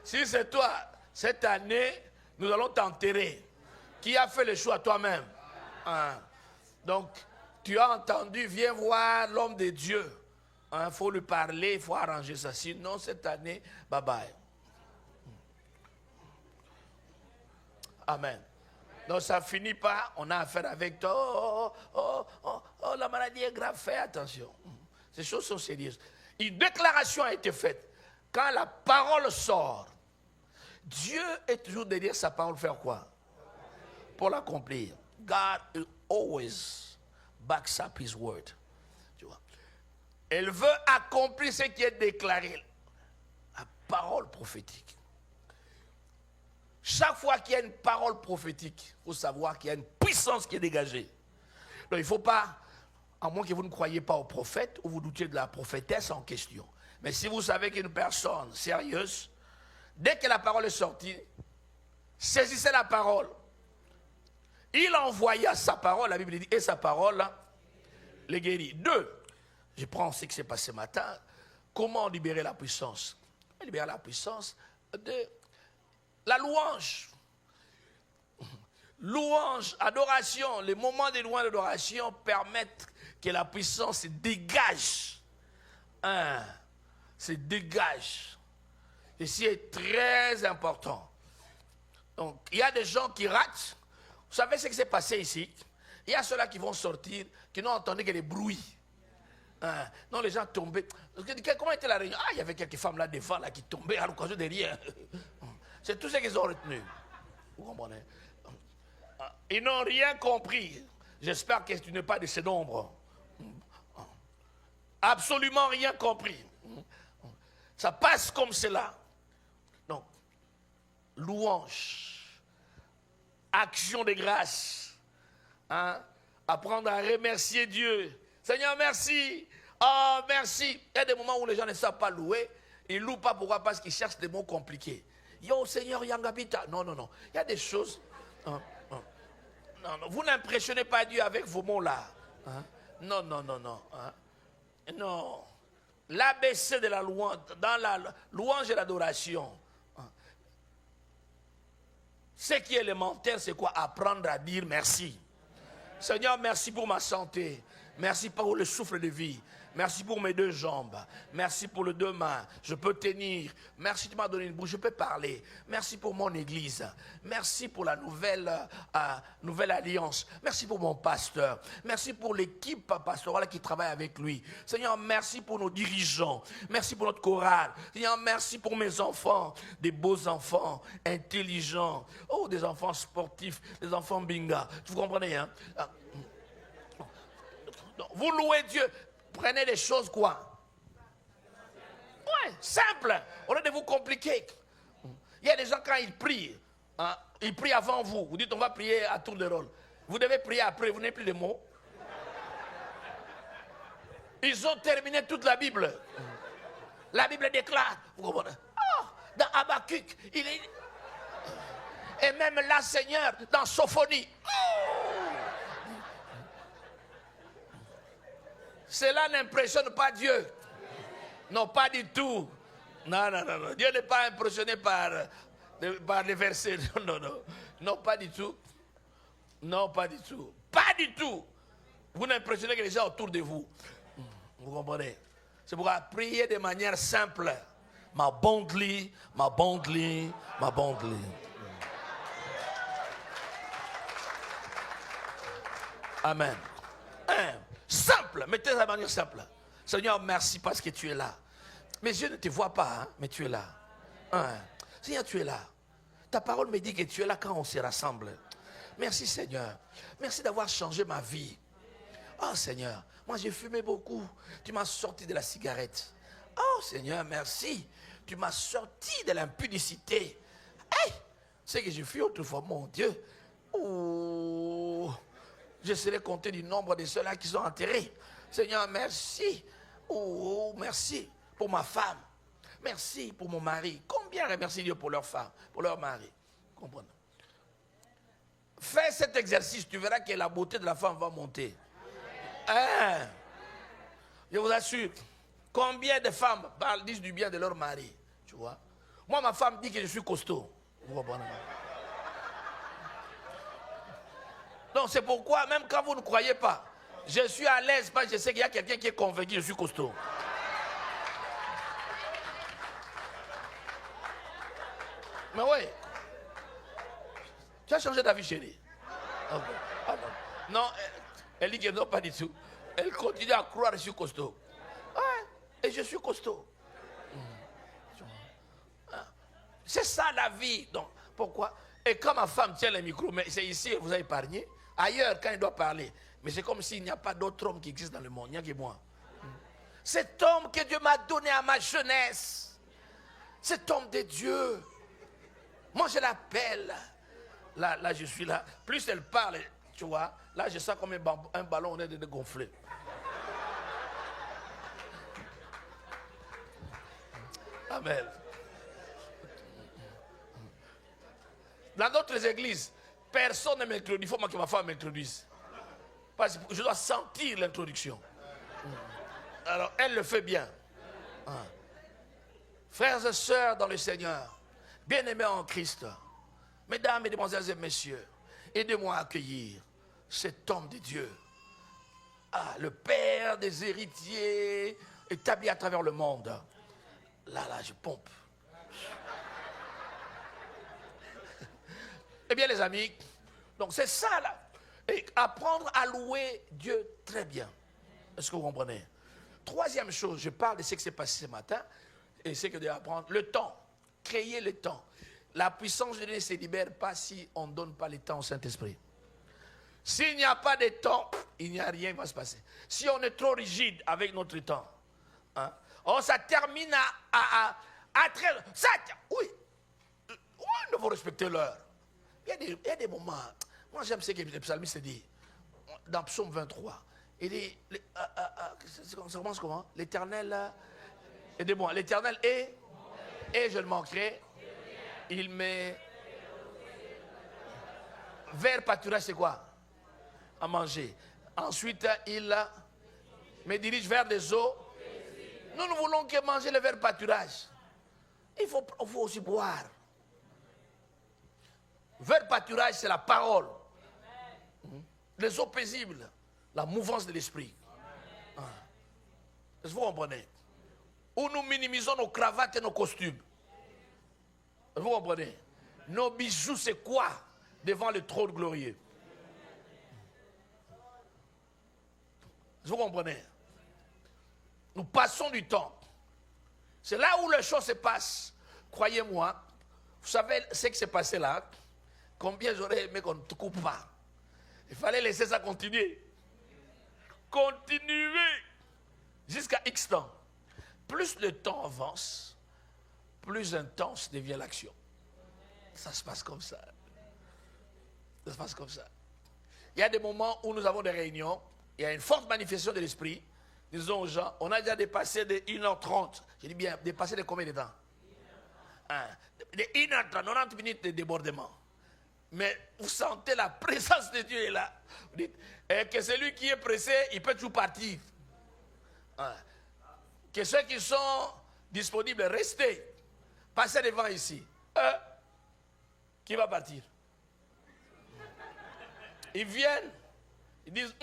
Si c'est toi, cette année, nous allons t'enterrer. Qui a fait le choix? Toi-même. Donc, tu as entendu, viens voir l'homme de Dieu. Il faut lui parler, il faut arranger ça. Sinon, cette année, bye bye. Amen. Donc, ça ne finit pas. On a affaire avec toi. Oh, la maladie est grave. Fais attention. Ces choses sont sérieuses. Une déclaration a été faite. Quand la parole sort, Dieu est toujours derrière sa parole, faire quoi? Pour l'accomplir. God always backs up his word. Tu vois? Elle veut accomplir ce qui est déclaré. La parole prophétique. Chaque fois qu'il y a une parole prophétique, il faut savoir qu'il y a une puissance qui est dégagée. Donc il ne faut pas, à moins que vous ne croyiez pas au prophète ou vous doutiez de la prophétesse en question. Mais si vous savez qu'une personne sérieuse, dès que la parole est sortie, saisissez la parole. Il envoya sa parole, la Bible dit, et sa parole les guérit. 2, je prends ce qui s'est passé ce matin. Comment libérer la puissance? Libérer la puissance de la louange. Louange, adoration, les moments de louange et d'adoration permettent que la puissance se dégage. Se dégage. Ceci est très important. Donc, il y a des gens qui ratent. Vous savez ce qui s'est passé ici? Il y a ceux-là qui vont sortir, qui n'ont entendu que des bruits. Non, les gens tombaient. Comment était la réunion? Il y avait quelques femmes là devant là, qui tombaient à l'occasion de rien. C'est tout ce qu'ils ont retenu. Vous comprenez? Ils n'ont rien compris. J'espère que tu n'es pas de ces nombres. Absolument rien compris. Ça passe comme cela. Donc, louange, action de grâce, apprendre à remercier Dieu. Seigneur, merci. Oh, merci. Il y a des moments où les gens ne savent pas louer. Ils ne louent pas. Pourquoi? Parce qu'ils cherchent des mots compliqués. Yo, Seigneur, Yangabita. Non, non, non. Il y a des choses. Non, non. Vous n'impressionnez pas Dieu avec vos mots-là. Non, non, non, non. Non. L'ABC de la louange, dans la louange et l'adoration, ce qui est élémentaire, c'est quoi? Apprendre à dire merci. Seigneur, merci pour ma santé. Merci pour le souffle de vie. Merci pour mes 2 jambes. Merci pour les 2 mains. Je peux tenir. Merci, tu m'as donné une bouche. Je peux parler. Merci pour mon église. Merci pour la nouvelle alliance. Merci pour mon pasteur. Merci pour l'équipe pastorale qui travaille avec lui. Seigneur, merci pour nos dirigeants. Merci pour notre chorale. Seigneur, merci pour mes enfants. Des beaux enfants, intelligents. Oh, des enfants sportifs, des enfants binga. Vous comprenez, hein? Vous louez Dieu. Prenez les choses quoi? Ouais, simple. Au lieu de vous compliquer. Il y a des gens quand ils prient avant vous. Vous dites on va prier à tour de rôle. Vous devez prier après, vous n'avez plus de mots. Ils ont terminé toute la Bible. La Bible déclare. Vous comprenez? Oh, dans Habakkuk, il est... Et même là, Seigneur, dans Sophonie. Cela n'impressionne pas Dieu. Non, pas du tout. Non, non, non, non. Dieu n'est pas impressionné par les versets. Non, non, non. Non, pas du tout. Non, pas du tout. Pas du tout. Vous n'impressionnez que les gens autour de vous. Vous comprenez? C'est pourquoi prier de manière simple. Ma bondly, ma bondly, ma bondly. Amen. Simple, mettez ça de manière simple. Seigneur, merci parce que tu es là. Mes yeux ne te voient pas, hein, mais tu es là. Seigneur, tu es là. Ta parole me dit que tu es là quand on se rassemble. Merci Seigneur. Merci d'avoir changé ma vie. Oh Seigneur, moi j'ai fumé beaucoup. Tu m'as sorti de la cigarette. Oh Seigneur, merci. Tu m'as sorti de l'impudicité. Hey, c'est que j'ai fui autrefois, mon Dieu. Oh. Je serai compté du nombre de ceux-là qui sont enterrés. Seigneur, merci. Oh, merci pour ma femme. Merci pour mon mari. Combien remercient Dieu pour leur femme, pour leur mari? Comprenez? Fais cet exercice, tu verras que la beauté de la femme va monter. Je vous assure. Combien de femmes disent du bien de leur mari? Tu vois? Moi, ma femme dit que je suis costaud. Vous comprenez? Donc c'est pourquoi, même quand vous ne croyez pas, je suis à l'aise parce que je sais qu'il y a quelqu'un qui est convaincu que je suis costaud. Mais oui. Tu as changé d'avis, chérie? Non, elle dit que non, pas du tout. Elle continue à croire que je suis costaud. Ouais, et je suis costaud. C'est ça la vie. Donc, pourquoi? Et quand ma femme tient le micro, mais c'est ici, elle vous a épargné. Ailleurs, quand il doit parler. Mais c'est comme s'il n'y a pas d'autre homme qui existe dans le monde. Il n'y a que moi. Cet homme que Dieu m'a donné à ma jeunesse. Cet homme de Dieu. Moi, je l'appelle. Là, je suis là. Plus elle parle, tu vois, là, je sens comme un ballon, on est de gonfler. Amen. Dans d'autres églises, personne ne m'introduit. Il faut que ma femme m'introduise. Parce que je dois sentir l'introduction. Alors, elle le fait bien. Frères et sœurs dans le Seigneur, bien-aimés en Christ, mesdames, mesdemoiselles et messieurs, aidez-moi à accueillir cet homme de Dieu. Le Père des héritiers, établi à travers le monde. Là, je pompe. Eh bien, les amis, donc c'est ça, là. Et apprendre à louer Dieu très bien. Est-ce que vous comprenez? Troisième chose, je parle de ce qui s'est passé ce matin, et c'est que d'apprendre le temps. Créer le temps. La puissance de Dieu ne se libère pas si on ne donne pas le temps au Saint-Esprit. S'il n'y a pas de temps, il n'y a rien qui va se passer. Si on est trop rigide avec notre temps, ça termine à très... Oui, il faut respecter l'heure. Il y a des moments... Moi, j'aime ce que le psalmiste dit. Dans Psaume 23, il dit... ça commence comment? L'Éternel... Aidez-moi. L'Éternel est... Et je le manquerai. Il met... Vers pâturage, c'est quoi? À manger. Ensuite, il me dirige vers des eaux. Nous ne voulons que manger le vers pâturage. Il faut aussi boire. Vers pâturage, c'est la parole. Les eaux paisibles, la mouvance de l'esprit. Est-ce que vous comprenez? Où nous minimisons nos cravates et nos costumes. Est-ce que vous comprenez? Nos bijoux, c'est quoi devant le trône glorieux? Est-ce que vous comprenez? Nous passons du temps. C'est là où les choses se passent. Croyez-moi, vous savez ce qui s'est passé là? Combien j'aurais aimé qu'on ne te coupe pas? Il fallait laisser ça continuer. Continuer jusqu'à X temps. Plus le temps avance, plus intense devient l'action. Ça se passe comme ça. Ça se passe comme ça. Il y a des moments où nous avons des réunions, il y a une forte manifestation de l'esprit. Disons aux gens, on a déjà dépassé de 1h30. Je dis bien, dépassé de combien de temps? De 1h30, 90 minutes de débordement. Mais vous sentez la présence de Dieu est là. Vous dites, que celui qui est pressé, il peut toujours partir. Que ceux qui sont disponibles, restez. Passez devant ici. Qui va partir? Ils viennent, ils disent,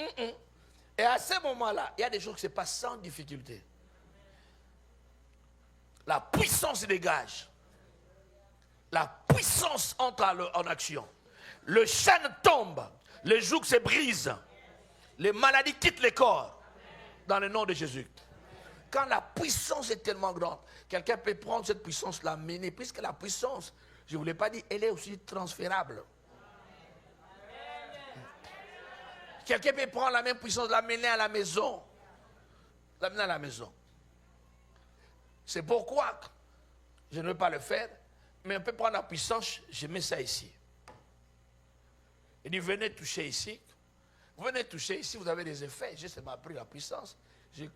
Et à ce moment-là, il y a des choses qui se passent sans difficulté. La puissance se dégage. La puissance entre en action. Le chêne tombe. Les jougs se brisent. Les maladies quittent les corps. Dans le nom de Jésus. Quand la puissance est tellement grande, quelqu'un peut prendre cette puissance, l'amener. Puisque la puissance, je ne vous l'ai pas dit, elle est aussi transférable. Quelqu'un peut prendre la même puissance, l'amener à la maison. L'amener à la maison. C'est pourquoi je ne veux pas le faire, mais on peut prendre la puissance, je mets ça ici. Il dit, venez toucher ici. Vous venez toucher ici, vous avez des effets. J'ai seulement pris la puissance, j'ai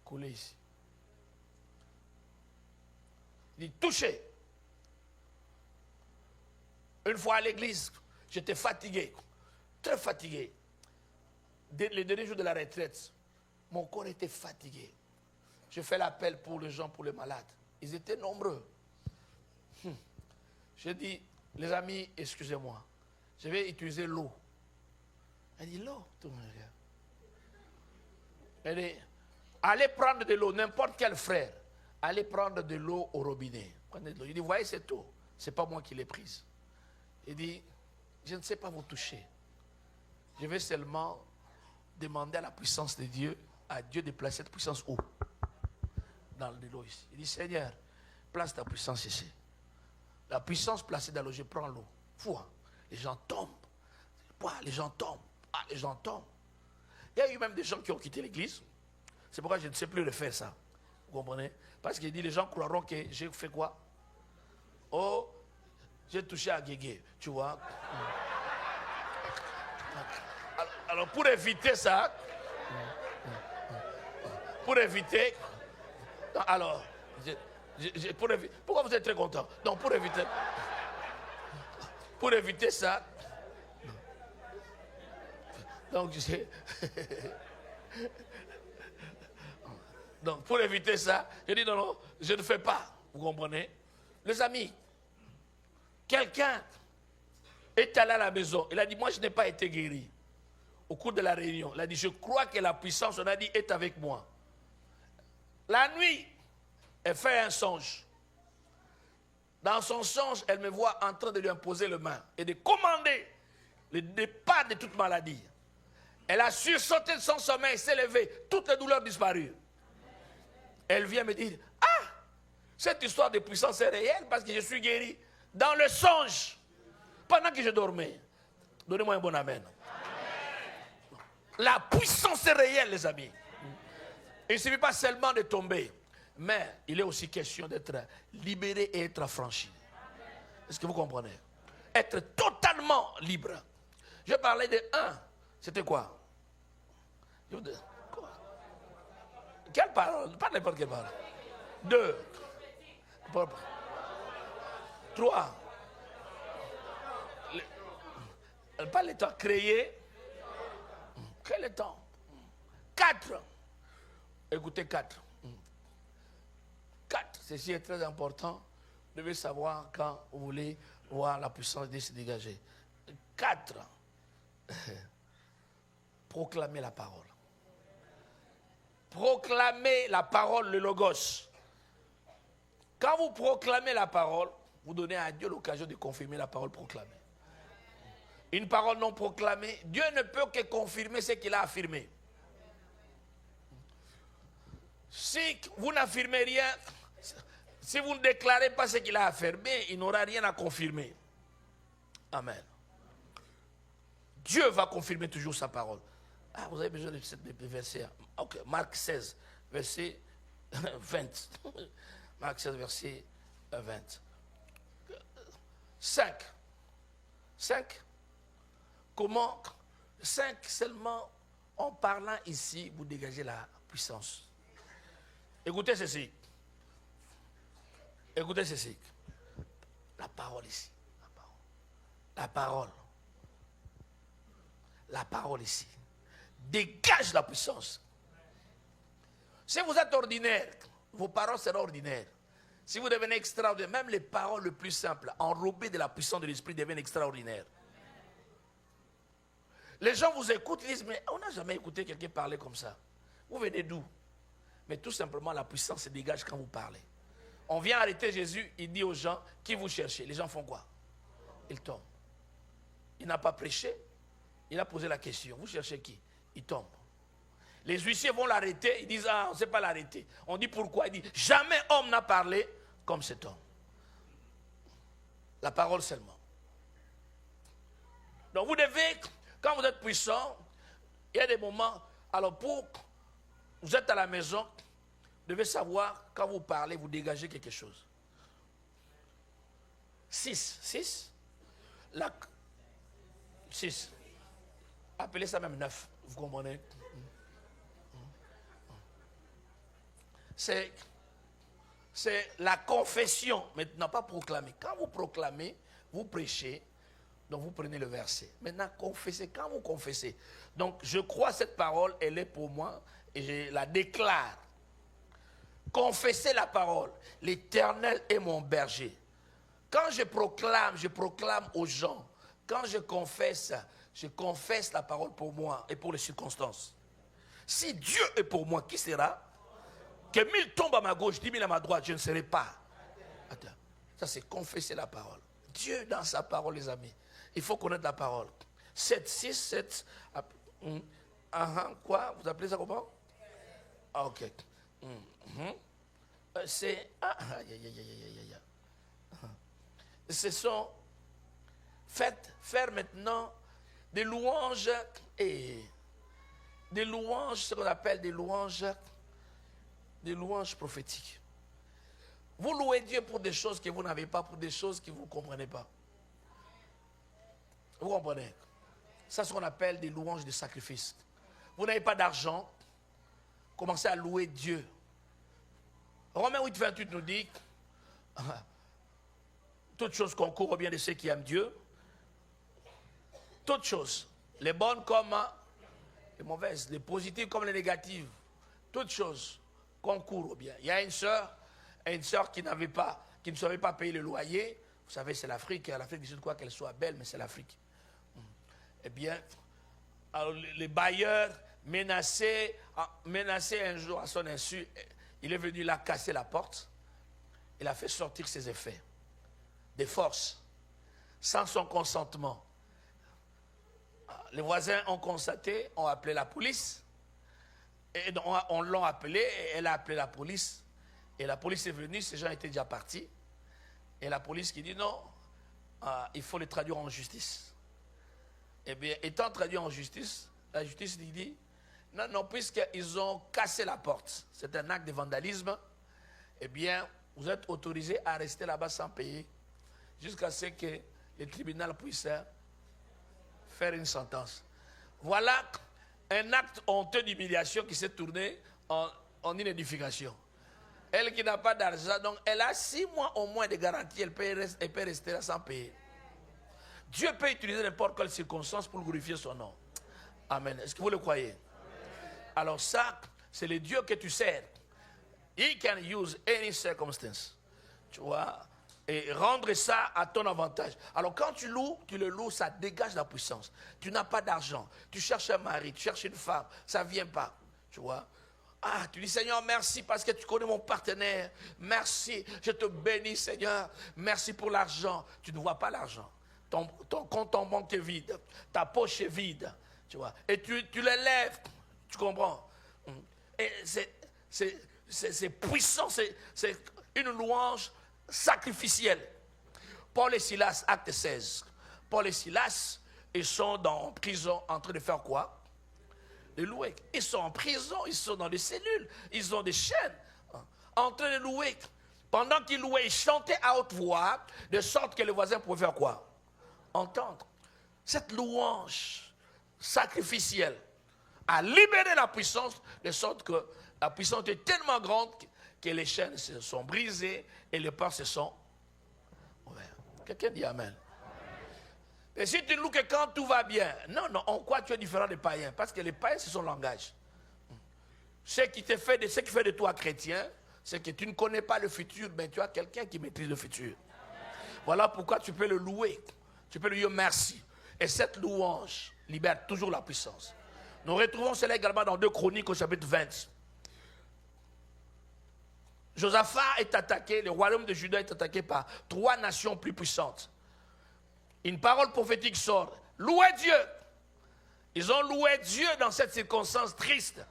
coulé ici. Il dit, touchez. Une fois à l'église, j'étais fatigué, très fatigué. Les derniers jours de la retraite, mon corps était fatigué. Je fais l'appel pour les gens, pour les malades. Ils étaient nombreux. J'ai dit, les amis, excusez-moi, je vais utiliser l'eau. Elle dit, l'eau, tout le monde regarde. Elle dit, allez prendre de l'eau, n'importe quel frère, allez prendre de l'eau au robinet. Prenez de l'eau. Il dit, voyez cette eau, ce n'est pas moi qui l'ai prise. Il dit, je ne sais pas vous toucher. Je vais seulement demander à la puissance de Dieu, à Dieu de placer cette puissance où? Dans de l'eau ici. Il dit, Seigneur, place ta puissance ici. La puissance placée dans l'eau, je prends l'eau. Fou, hein? Les gens tombent. Les gens tombent. Ah, les gens tombent. Il y a eu même des gens qui ont quitté l'église. C'est pourquoi je ne sais plus refaire ça. Vous comprenez? Parce qu'il dit, les gens croiront que j'ai fait quoi? Oh, j'ai touché à Guégué, tu vois. Alors pour éviter ça, alors, pourquoi vous êtes très content? Donc pour éviter ça, donc donc pour éviter ça, je dis non, je ne fais pas, vous comprenez? Les amis, quelqu'un est allé à la maison, il a dit, moi je n'ai pas été guéri. Au cours de la réunion, il a dit, je crois que la puissance, on a dit, est avec moi. La nuit, elle fait un songe. Dans son songe, elle me voit en train de lui imposer les mains et de commander le départ de toute maladie. Elle a sursauté de son sommeil, s'est levée, toutes les douleurs disparues. Elle vient me dire, ah, cette histoire de puissance est réelle parce que je suis guéri dans le songe, pendant que je dormais. Donnez-moi un bon amen. La puissance est réelle, les amis. Il ne suffit pas seulement de tomber, mais il est aussi question d'être libéré et être affranchi. Est-ce que vous comprenez? Être totalement libre. Je parlais de un. C'était quoi? Quelle parole? Pas n'importe quelle parole. 2. 3. Pas le temps créé. Quel est le temps? 4. Écoutez, 4. 4. Ceci est très important. Vous devez savoir quand vous voulez voir la puissance de se dégager. 4. Proclamer la parole. Proclamer la parole, le logos. Quand vous proclamez la parole, vous donnez à Dieu l'occasion de confirmer la parole proclamée. Une parole non proclamée, Dieu ne peut que confirmer ce qu'il a affirmé. Si vous n'affirmez rien, si vous ne déclarez pas ce qu'il a affirmé, il n'aura rien à confirmer. Amen. Dieu va confirmer toujours sa parole. Ah, vous avez besoin de ce verset. Ok, Marc 16, verset 20. Marc 16, verset 20. 5. 5. Comment 5 seulement, en parlant ici, vous dégagez la puissance. Écoutez ceci. Écoutez ceci. La parole ici. La parole. La parole ici. Dégage la puissance. Si vous êtes ordinaire, vos paroles seront ordinaires. Si vous devenez extraordinaire, même les paroles les plus simples, enrobées de la puissance de l'esprit, deviennent extraordinaires. Les gens vous écoutent, ils disent, mais on n'a jamais écouté quelqu'un parler comme ça. Vous venez d'où? Mais tout simplement, la puissance se dégage quand vous parlez. On vient arrêter Jésus, il dit aux gens, qui vous cherchez? Les gens font quoi? Ils tombent. Il n'a pas prêché, il a posé la question, vous cherchez qui? Il tombe. Les huissiers vont l'arrêter, ils disent, ah, on ne sait pas l'arrêter. On dit pourquoi? Il dit, jamais homme n'a parlé comme cet homme. La parole seulement. Donc vous devez, quand vous êtes puissant, il y a des moments, alors vous êtes à la maison, vous devez savoir, quand vous parlez, vous dégagez quelque chose. 6. 6. Appelez ça même 9, vous comprenez? C'est la confession, maintenant pas proclamer. Quand vous proclamez, vous prêchez, donc vous prenez le verset. Maintenant, confessez, quand vous confessez. Donc, je crois cette parole, elle est pour moi, et je la déclare. Confessez la parole. L'Éternel est mon berger. Quand je proclame aux gens. Quand je confesse la parole pour moi et pour les circonstances. Si Dieu est pour moi, qui sera? Que 1000 tombent à ma gauche, 10 000 à ma droite, je ne serai pas. Attends, ça c'est confesser la parole. Dieu dans sa parole, les amis. Il faut connaître la parole. 7, 6, 7. Quoi? Vous appelez ça comment? Ok. C'est. faire maintenant des louanges ce qu'on appelle des louanges prophétiques. Vous louez Dieu pour des choses que vous n'avez pas, pour des choses que vous ne comprenez pas. Vous comprenez? Ça, c'est ce qu'on appelle des louanges de sacrifice. Vous n'avez pas d'argent, commencez à louer Dieu. Romains 8, 28 nous dit toutes choses concourent au bien de ceux qui aiment Dieu. Toutes choses, les bonnes comme les mauvaises, les positives comme les négatives. Toutes choses concourent au bien. Il y a une sœur qui ne savait pas payer le loyer. Vous savez, c'est l'Afrique. L'Afrique du Sud, quoi qu'elle soit belle, mais c'est l'Afrique. Eh bien, alors, les bailleurs menacés un jour à son insu. Il est venu là casser la porte. Il a fait sortir ses effets, des forces, sans son consentement. Les voisins ont constaté, ont appelé la police. Et on l'a appelé, et elle a appelé la police. Et la police est venue, ces gens étaient déjà partis. Et la police qui dit non, il faut les traduire en justice. Eh bien, étant traduit en justice, la justice dit non, puisqu'ils ont cassé la porte, c'est un acte de vandalisme, eh bien, vous êtes autorisé à rester là-bas sans payer, jusqu'à ce que le tribunal puisse faire une sentence. Voilà un acte honteux d'humiliation qui s'est tourné en une édification. Elle qui n'a pas d'argent, donc elle a 6 mois au moins de garantie, elle peut rester là sans payer. Dieu peut utiliser n'importe quelle circonstance pour glorifier son nom. Amen. Est-ce que vous le croyez? Alors ça, c'est le Dieu que tu sers. He can use any circumstance. Tu vois? Et rendre ça à ton avantage. Alors quand tu le loues, ça dégage la puissance. Tu n'as pas d'argent. Tu cherches un mari, tu cherches une femme. Ça ne vient pas. Tu vois? Ah, tu dis Seigneur, merci parce que tu connais mon partenaire. Merci, je te bénis Seigneur. Merci pour l'argent. Tu ne vois pas l'argent. Ton compte en banque est vide. Ta poche est vide. Tu vois? Et tu l'élèves. Tu comprends? Et c'est puissant. C'est une louange sacrificielle. Paul et Silas, acte 16. Paul et Silas, ils sont en prison en train de faire quoi? De louer. Ils sont en prison, ils sont dans des cellules, ils ont des chaînes, en train de louer. Pendant qu'ils louaient, ils chantaient à haute voix, de sorte que les voisins pouvaient faire quoi? Entendre. Cette louange sacrificielle a libéré la puissance, de sorte que la puissance est tellement grande que les chaînes se sont brisées et les portes se sont ouvertes. Quelqu'un dit Amen. Et si tu ne loues que quand tout va bien, non, en quoi tu es différent des païens? Parce que les païens, c'est son langage. Ce qui fait de toi chrétien, c'est que tu ne connais pas le futur, mais tu as quelqu'un qui maîtrise le futur. Voilà pourquoi tu peux le louer. Tu peux lui dire merci. Et cette louange libère toujours la puissance. Nous retrouvons cela également dans 2 Chroniques au chapitre 20. Josaphat est attaqué, le royaume de Juda est attaqué par 3 nations plus puissantes. Une parole prophétique sort. Louez Dieu. Ils ont loué Dieu dans cette circonstance triste.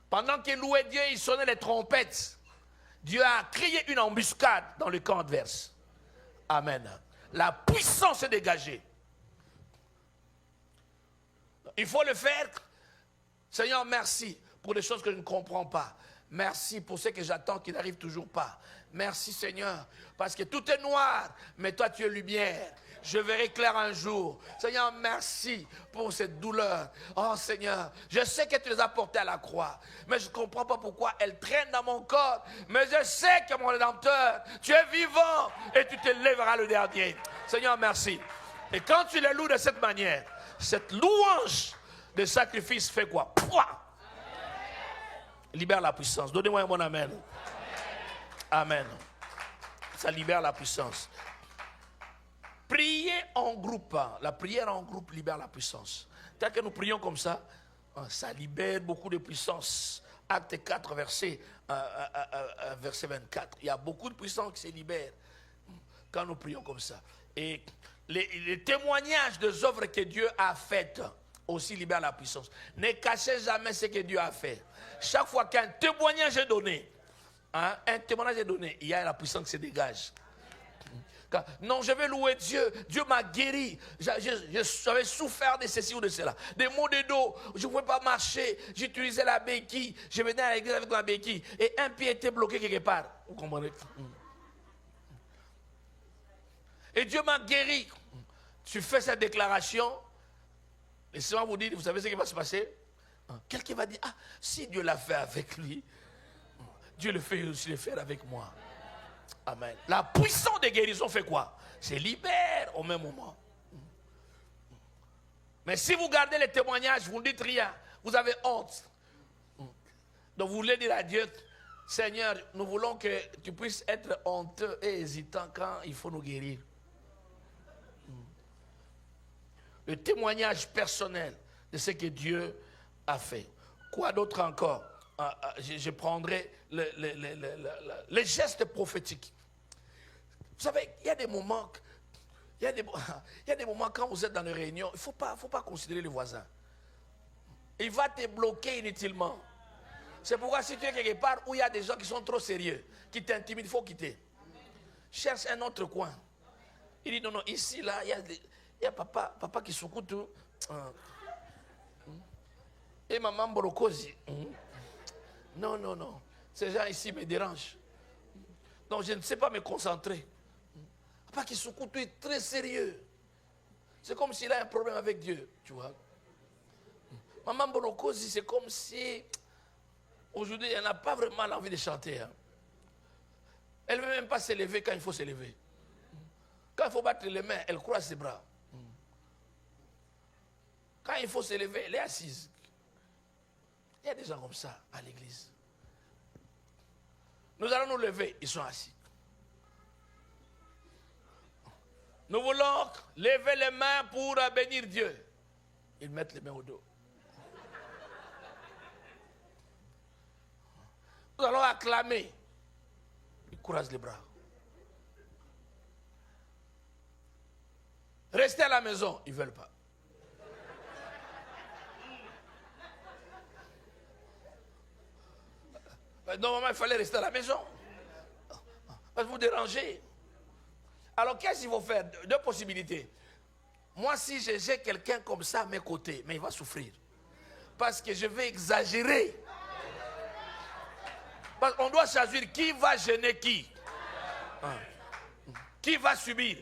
Pendant qu'ils louaient Dieu, ils sonnaient les trompettes. Dieu a créé une embuscade dans le camp adverse. Amen. La puissance est dégagée. Il faut le faire. Seigneur, merci pour des choses que je ne comprends pas. Merci pour ce que j'attends qui n'arrive toujours pas. Merci Seigneur, parce que tout est noir, mais toi tu es lumière. Je verrai clair un jour. Seigneur, merci pour cette douleur. Oh Seigneur, je sais que tu les as portées à la croix, mais je ne comprends pas pourquoi elles traînent dans mon corps. Mais je sais que mon Rédempteur, tu es vivant et tu te lèveras le dernier. Seigneur, merci. Et quand tu les loues de cette manière, cette louange de sacrifice fait quoi? Pouah! Libère la puissance. Donnez-moi un bon amen. Amen. Ça libère la puissance. Prier en groupe. La prière en groupe libère la puissance. Tant que nous prions comme ça, ça libère beaucoup de puissance. Acte 4, verset 24. Il y a beaucoup de puissance qui se libère quand nous prions comme ça. Et les témoignages des œuvres que Dieu a faites aussi libèrent la puissance. Ne cachez jamais ce que Dieu a fait. Chaque fois qu'un témoignage est donné, il y a la puissance qui se dégage. Non, je vais louer Dieu. Dieu m'a guéri. J'avais souffert de ceci ou de cela. Des maux de dos. Je ne pouvais pas marcher. J'utilisais la béquille. Je venais à l'église avec ma béquille. Et un pied était bloqué quelque part. Vous comprenez? Et Dieu m'a guéri. Tu fais cette déclaration. Laissez-moi vous dire, vous savez ce qui va se passer? Quelqu'un va dire, ah, si Dieu l'a fait avec lui, Dieu le fait aussi le faire avec moi. Amen. La puissance de guérison fait quoi? C'est libère au même moment. Mais si vous gardez les témoignages, vous ne dites rien, vous avez honte. Donc vous voulez dire à Dieu, Seigneur, nous voulons que tu puisses être honteux et hésitant quand il faut nous guérir. Le témoignage personnel de ce que Dieu a fait. Quoi d'autre encore? Je prendrai les gestes prophétiques. Vous savez, il y a des moments quand vous êtes dans une réunion, il ne faut pas considérer le voisin. Il va te bloquer inutilement. C'est pourquoi si tu es quelque part où il y a des gens qui sont trop sérieux, qui t'intimident, il faut quitter. Cherche un autre coin. Il dit non, non, ici, là, il y a papa qui secoue tout. Et maman Borokosi. Non, non, non. Ces gens ici me dérangent. Donc je ne sais pas me concentrer. Papa qui secoue tout est très sérieux. C'est comme s'il a un problème avec Dieu, tu vois. Maman Borokosi, c'est comme si aujourd'hui, elle n'a pas vraiment envie de chanter. Hein. Elle ne veut même pas se lever quand il faut se lever. Quand il faut battre les mains, elle croise ses bras. Quand il faut se lever, elle est assise. Il y a des gens comme ça à l'église. Nous allons nous lever, ils sont assis. Nous voulons lever les mains pour bénir Dieu. Ils mettent les mains au dos. Nous allons acclamer. Ils croisent les bras. Restez à la maison, ils ne veulent pas. Normalement, il fallait rester à la maison. Parce que vous dérangez. Alors, qu'est-ce qu'il faut faire? Deux possibilités. Moi, si j'ai quelqu'un comme ça à mes côtés, mais il va souffrir. Parce que je vais exagérer. Parce qu'on doit choisir qui va gêner qui. Qui va subir.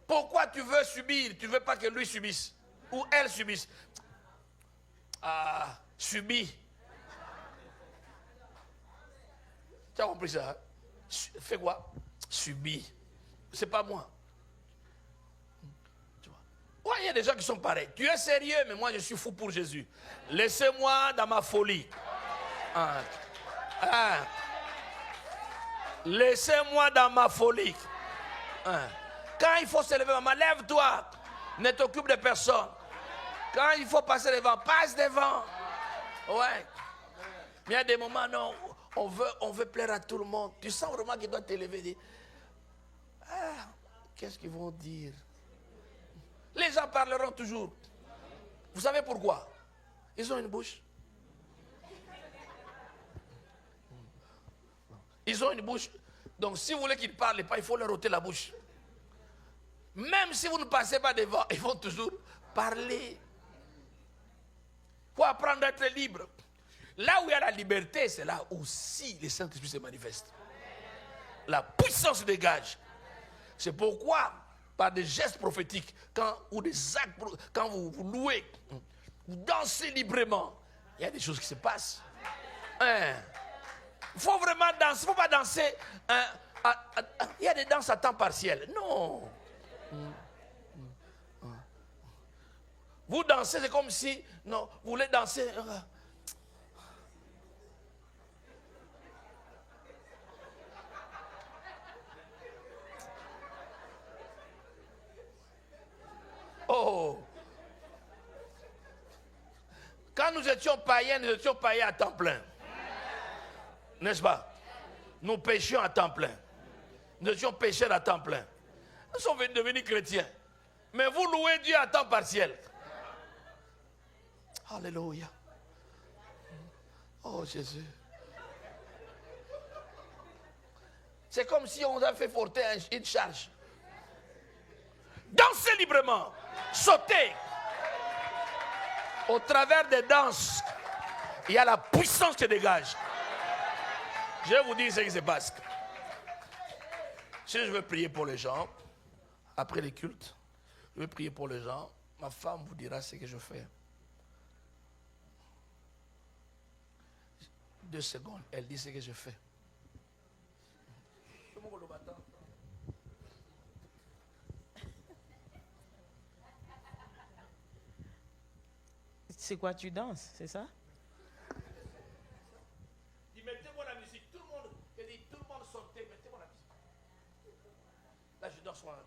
Pourquoi tu veux subir? Tu ne veux pas que lui subisse. Ou elle subisse. Ah, subis. Tu as compris ça? Hein? Fais quoi? Subis. C'est pas moi. Tu vois? Ouais, il y a des gens qui sont pareils. Tu es sérieux, mais moi je suis fou pour Jésus. Laissez-moi dans ma folie. Laissez-moi dans ma folie. Quand il faut se lever, maman, lève-toi. Ne t'occupe de personne. Quand il faut passer devant, passe devant. Ouais. Mais il y a des moments, non, on veut plaire à tout le monde. Tu sens vraiment qu'il doit t'élever. Dire, qu'est-ce qu'ils vont dire? Les gens parleront toujours. Vous savez pourquoi? Ils ont une bouche. Ils ont une bouche. Donc si vous voulez qu'ils ne parlent pas, il faut leur ôter la bouche. Même si vous ne passez pas devant, ils vont toujours parler. Il faut apprendre à être libre. Là où il y a la liberté, c'est là aussi le Saint-Esprit se manifeste. La puissance dégage. C'est pourquoi, par des gestes prophétiques, ou des actes, quand vous louez, vous dansez librement, il y a des choses qui se passent. Il faut vraiment danser. Il ne faut pas danser. Il y a des danses à temps partiel. Non. Vous dansez, c'est comme si, non, vous voulez danser. Oh. Quand nous étions païens à temps plein. N'est-ce pas? Nous péchions à temps plein. Nous étions pécheurs à temps plein. Nous sommes devenus chrétiens. Mais vous louez Dieu à temps partiel. Alléluia. Oh Jésus. C'est comme si on a fait porter une charge. Dansez librement. Sautez. Au travers des danses, il y a la puissance qui dégage. Je vais vous dire ce qui se passe. Si je veux prier pour les gens, après les cultes, je vais prier pour les gens, ma femme vous dira ce que je fais. 2 secondes, elle dit ce que je fais. C'est quoi, tu danses, c'est ça? Dis, mettez-moi la musique, tout le monde, je dis, tout le monde sortez, mettez-moi la musique. Là, je danse moi.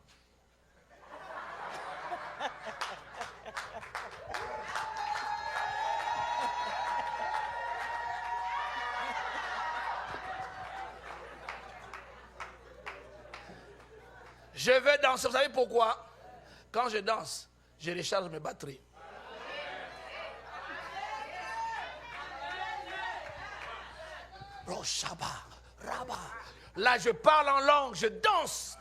Je vais danser. Vous savez pourquoi? Quand je danse, je recharge mes batteries. Roshaba, Raba. Là, je parle en langue, je danse.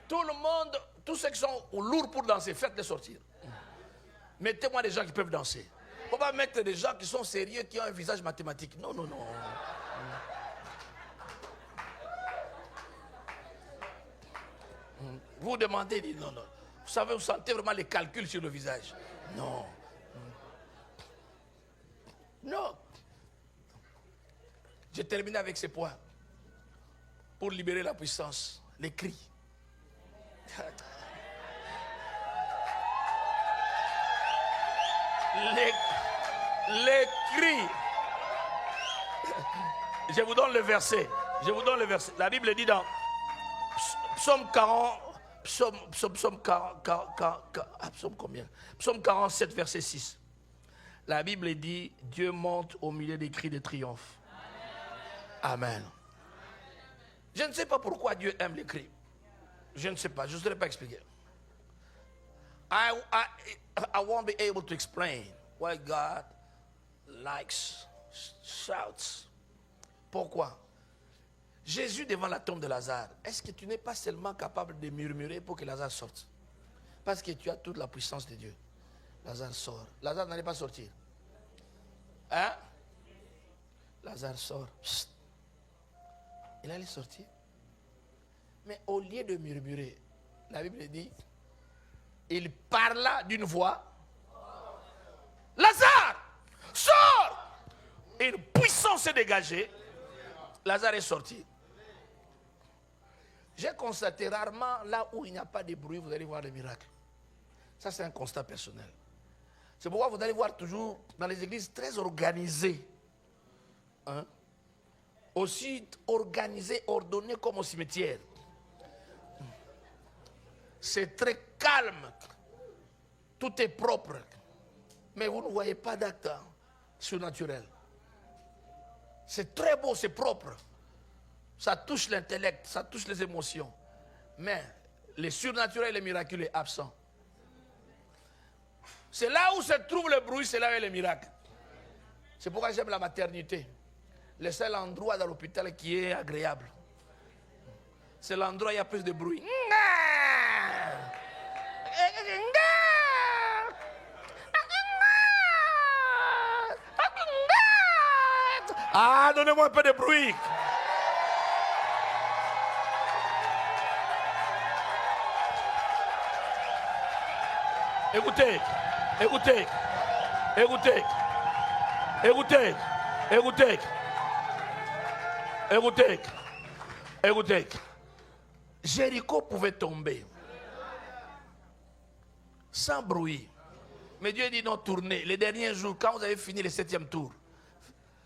Tout le monde, tous ceux qui sont lourds pour danser, faites-les sortir. Mettez-moi des gens qui peuvent danser. Il ne faut pas mettre des gens qui sont sérieux, qui ont un visage mathématique. Non, non, non. Vous demandez, dit non, non. Vous savez, vous sentez vraiment les calculs sur le visage. Non. Non. Je termine avec ces points. Pour libérer la puissance, les cris. Les cris. Je vous donne le verset. Je vous donne le verset. La Bible dit dans Psaume 40, Psaume combien? Psaume 47, verset 6. La Bible dit, Dieu monte au milieu des cris de triomphe. Amen. Je ne sais pas pourquoi Dieu aime les cris. Je ne sais pas, je ne saurais pas expliquer. I won't be able to explain why God likes shouts. Pourquoi? Jésus devant la tombe de Lazare, est-ce que tu n'es pas seulement capable de murmurer pour que Lazare sorte? Parce que tu as toute la puissance de Dieu. Lazare sort. Lazare n'allait pas sortir. Hein? Lazare sort. Chut. Il allait sortir. Mais au lieu de murmurer, la Bible dit, il parla d'une voix. Lazare, sors! Et une puissance s'est dégagée. Lazare est sorti. J'ai constaté rarement là où il n'y a pas de bruit, vous allez voir le miracle. Ça, c'est un constat personnel. C'est pourquoi vous allez voir toujours dans les églises très organisées. Hein? Aussi organisées, ordonnées comme au cimetière. C'est très calme. Tout est propre. Mais vous ne voyez pas d'acte surnaturel. C'est très beau, c'est propre. Ça touche l'intellect, ça touche les émotions. Mais le surnaturel et le miraculeux est absent. C'est là où se trouve le bruit, c'est là où il y a le miracle. C'est pourquoi j'aime la maternité. Le seul endroit dans l'hôpital qui est agréable. C'est l'endroit où il y a plus de bruit. Ah, donnez-moi un peu de bruit. Écoutez, écoutez, écoutez, écoutez, écoutez, écoutez, écoutez. Jéricho pouvait tomber sans bruit. Mais Dieu dit non, tournez. Les derniers jours, quand vous avez fini le 7e tour,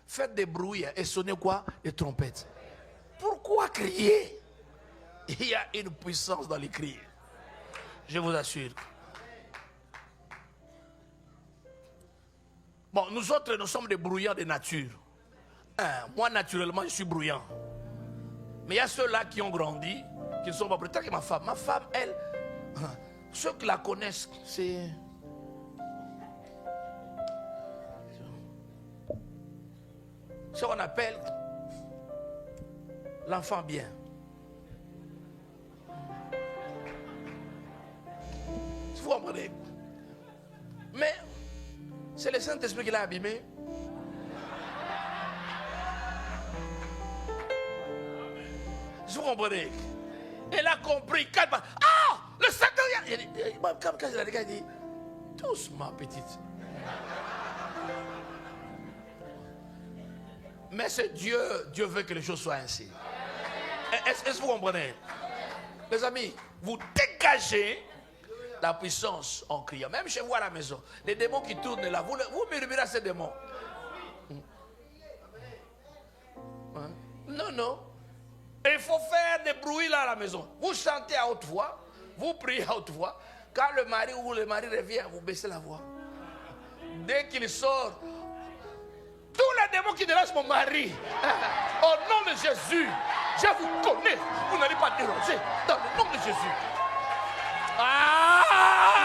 faites des bruits et sonnez quoi? Les trompettes. Pourquoi crier? Il y a une puissance dans les cris. Je vous assure. Bon, nous autres, nous sommes des bruyants de nature. Moi, naturellement, je suis bruyant. Mais il y a ceux-là qui ont grandi, qui ne sont pas bruyants. Que ma femme. Ma femme, elle, ceux qui la connaissent, c'est... ce qu'on appelle l'enfant bien. Vous comprenez? Mais c'est le Saint-Esprit qui l'a abîmé. Vous comprenez? Elle a compris. Ah! Le Seigneur! Quand il a regardé, il dit, doucement, petite. Mais c'est Dieu. Dieu veut que les choses soient ainsi. Est-ce que vous comprenez? Les amis, vous dégagez la puissance en criant. Même chez vous à la maison, les démons qui tournent là, vous murmurez à ces démons. Hein? Non, non. Il faut faire des bruits là à la maison. Vous chantez à haute voix, vous priez à haute voix. Quand le mari revient, vous baissez la voix. Dès qu'il sort, tous les démons qui dérangent mon mari, au nom de Jésus, je vous connais. Vous n'allez pas déranger dans le nom de Jésus. Ah!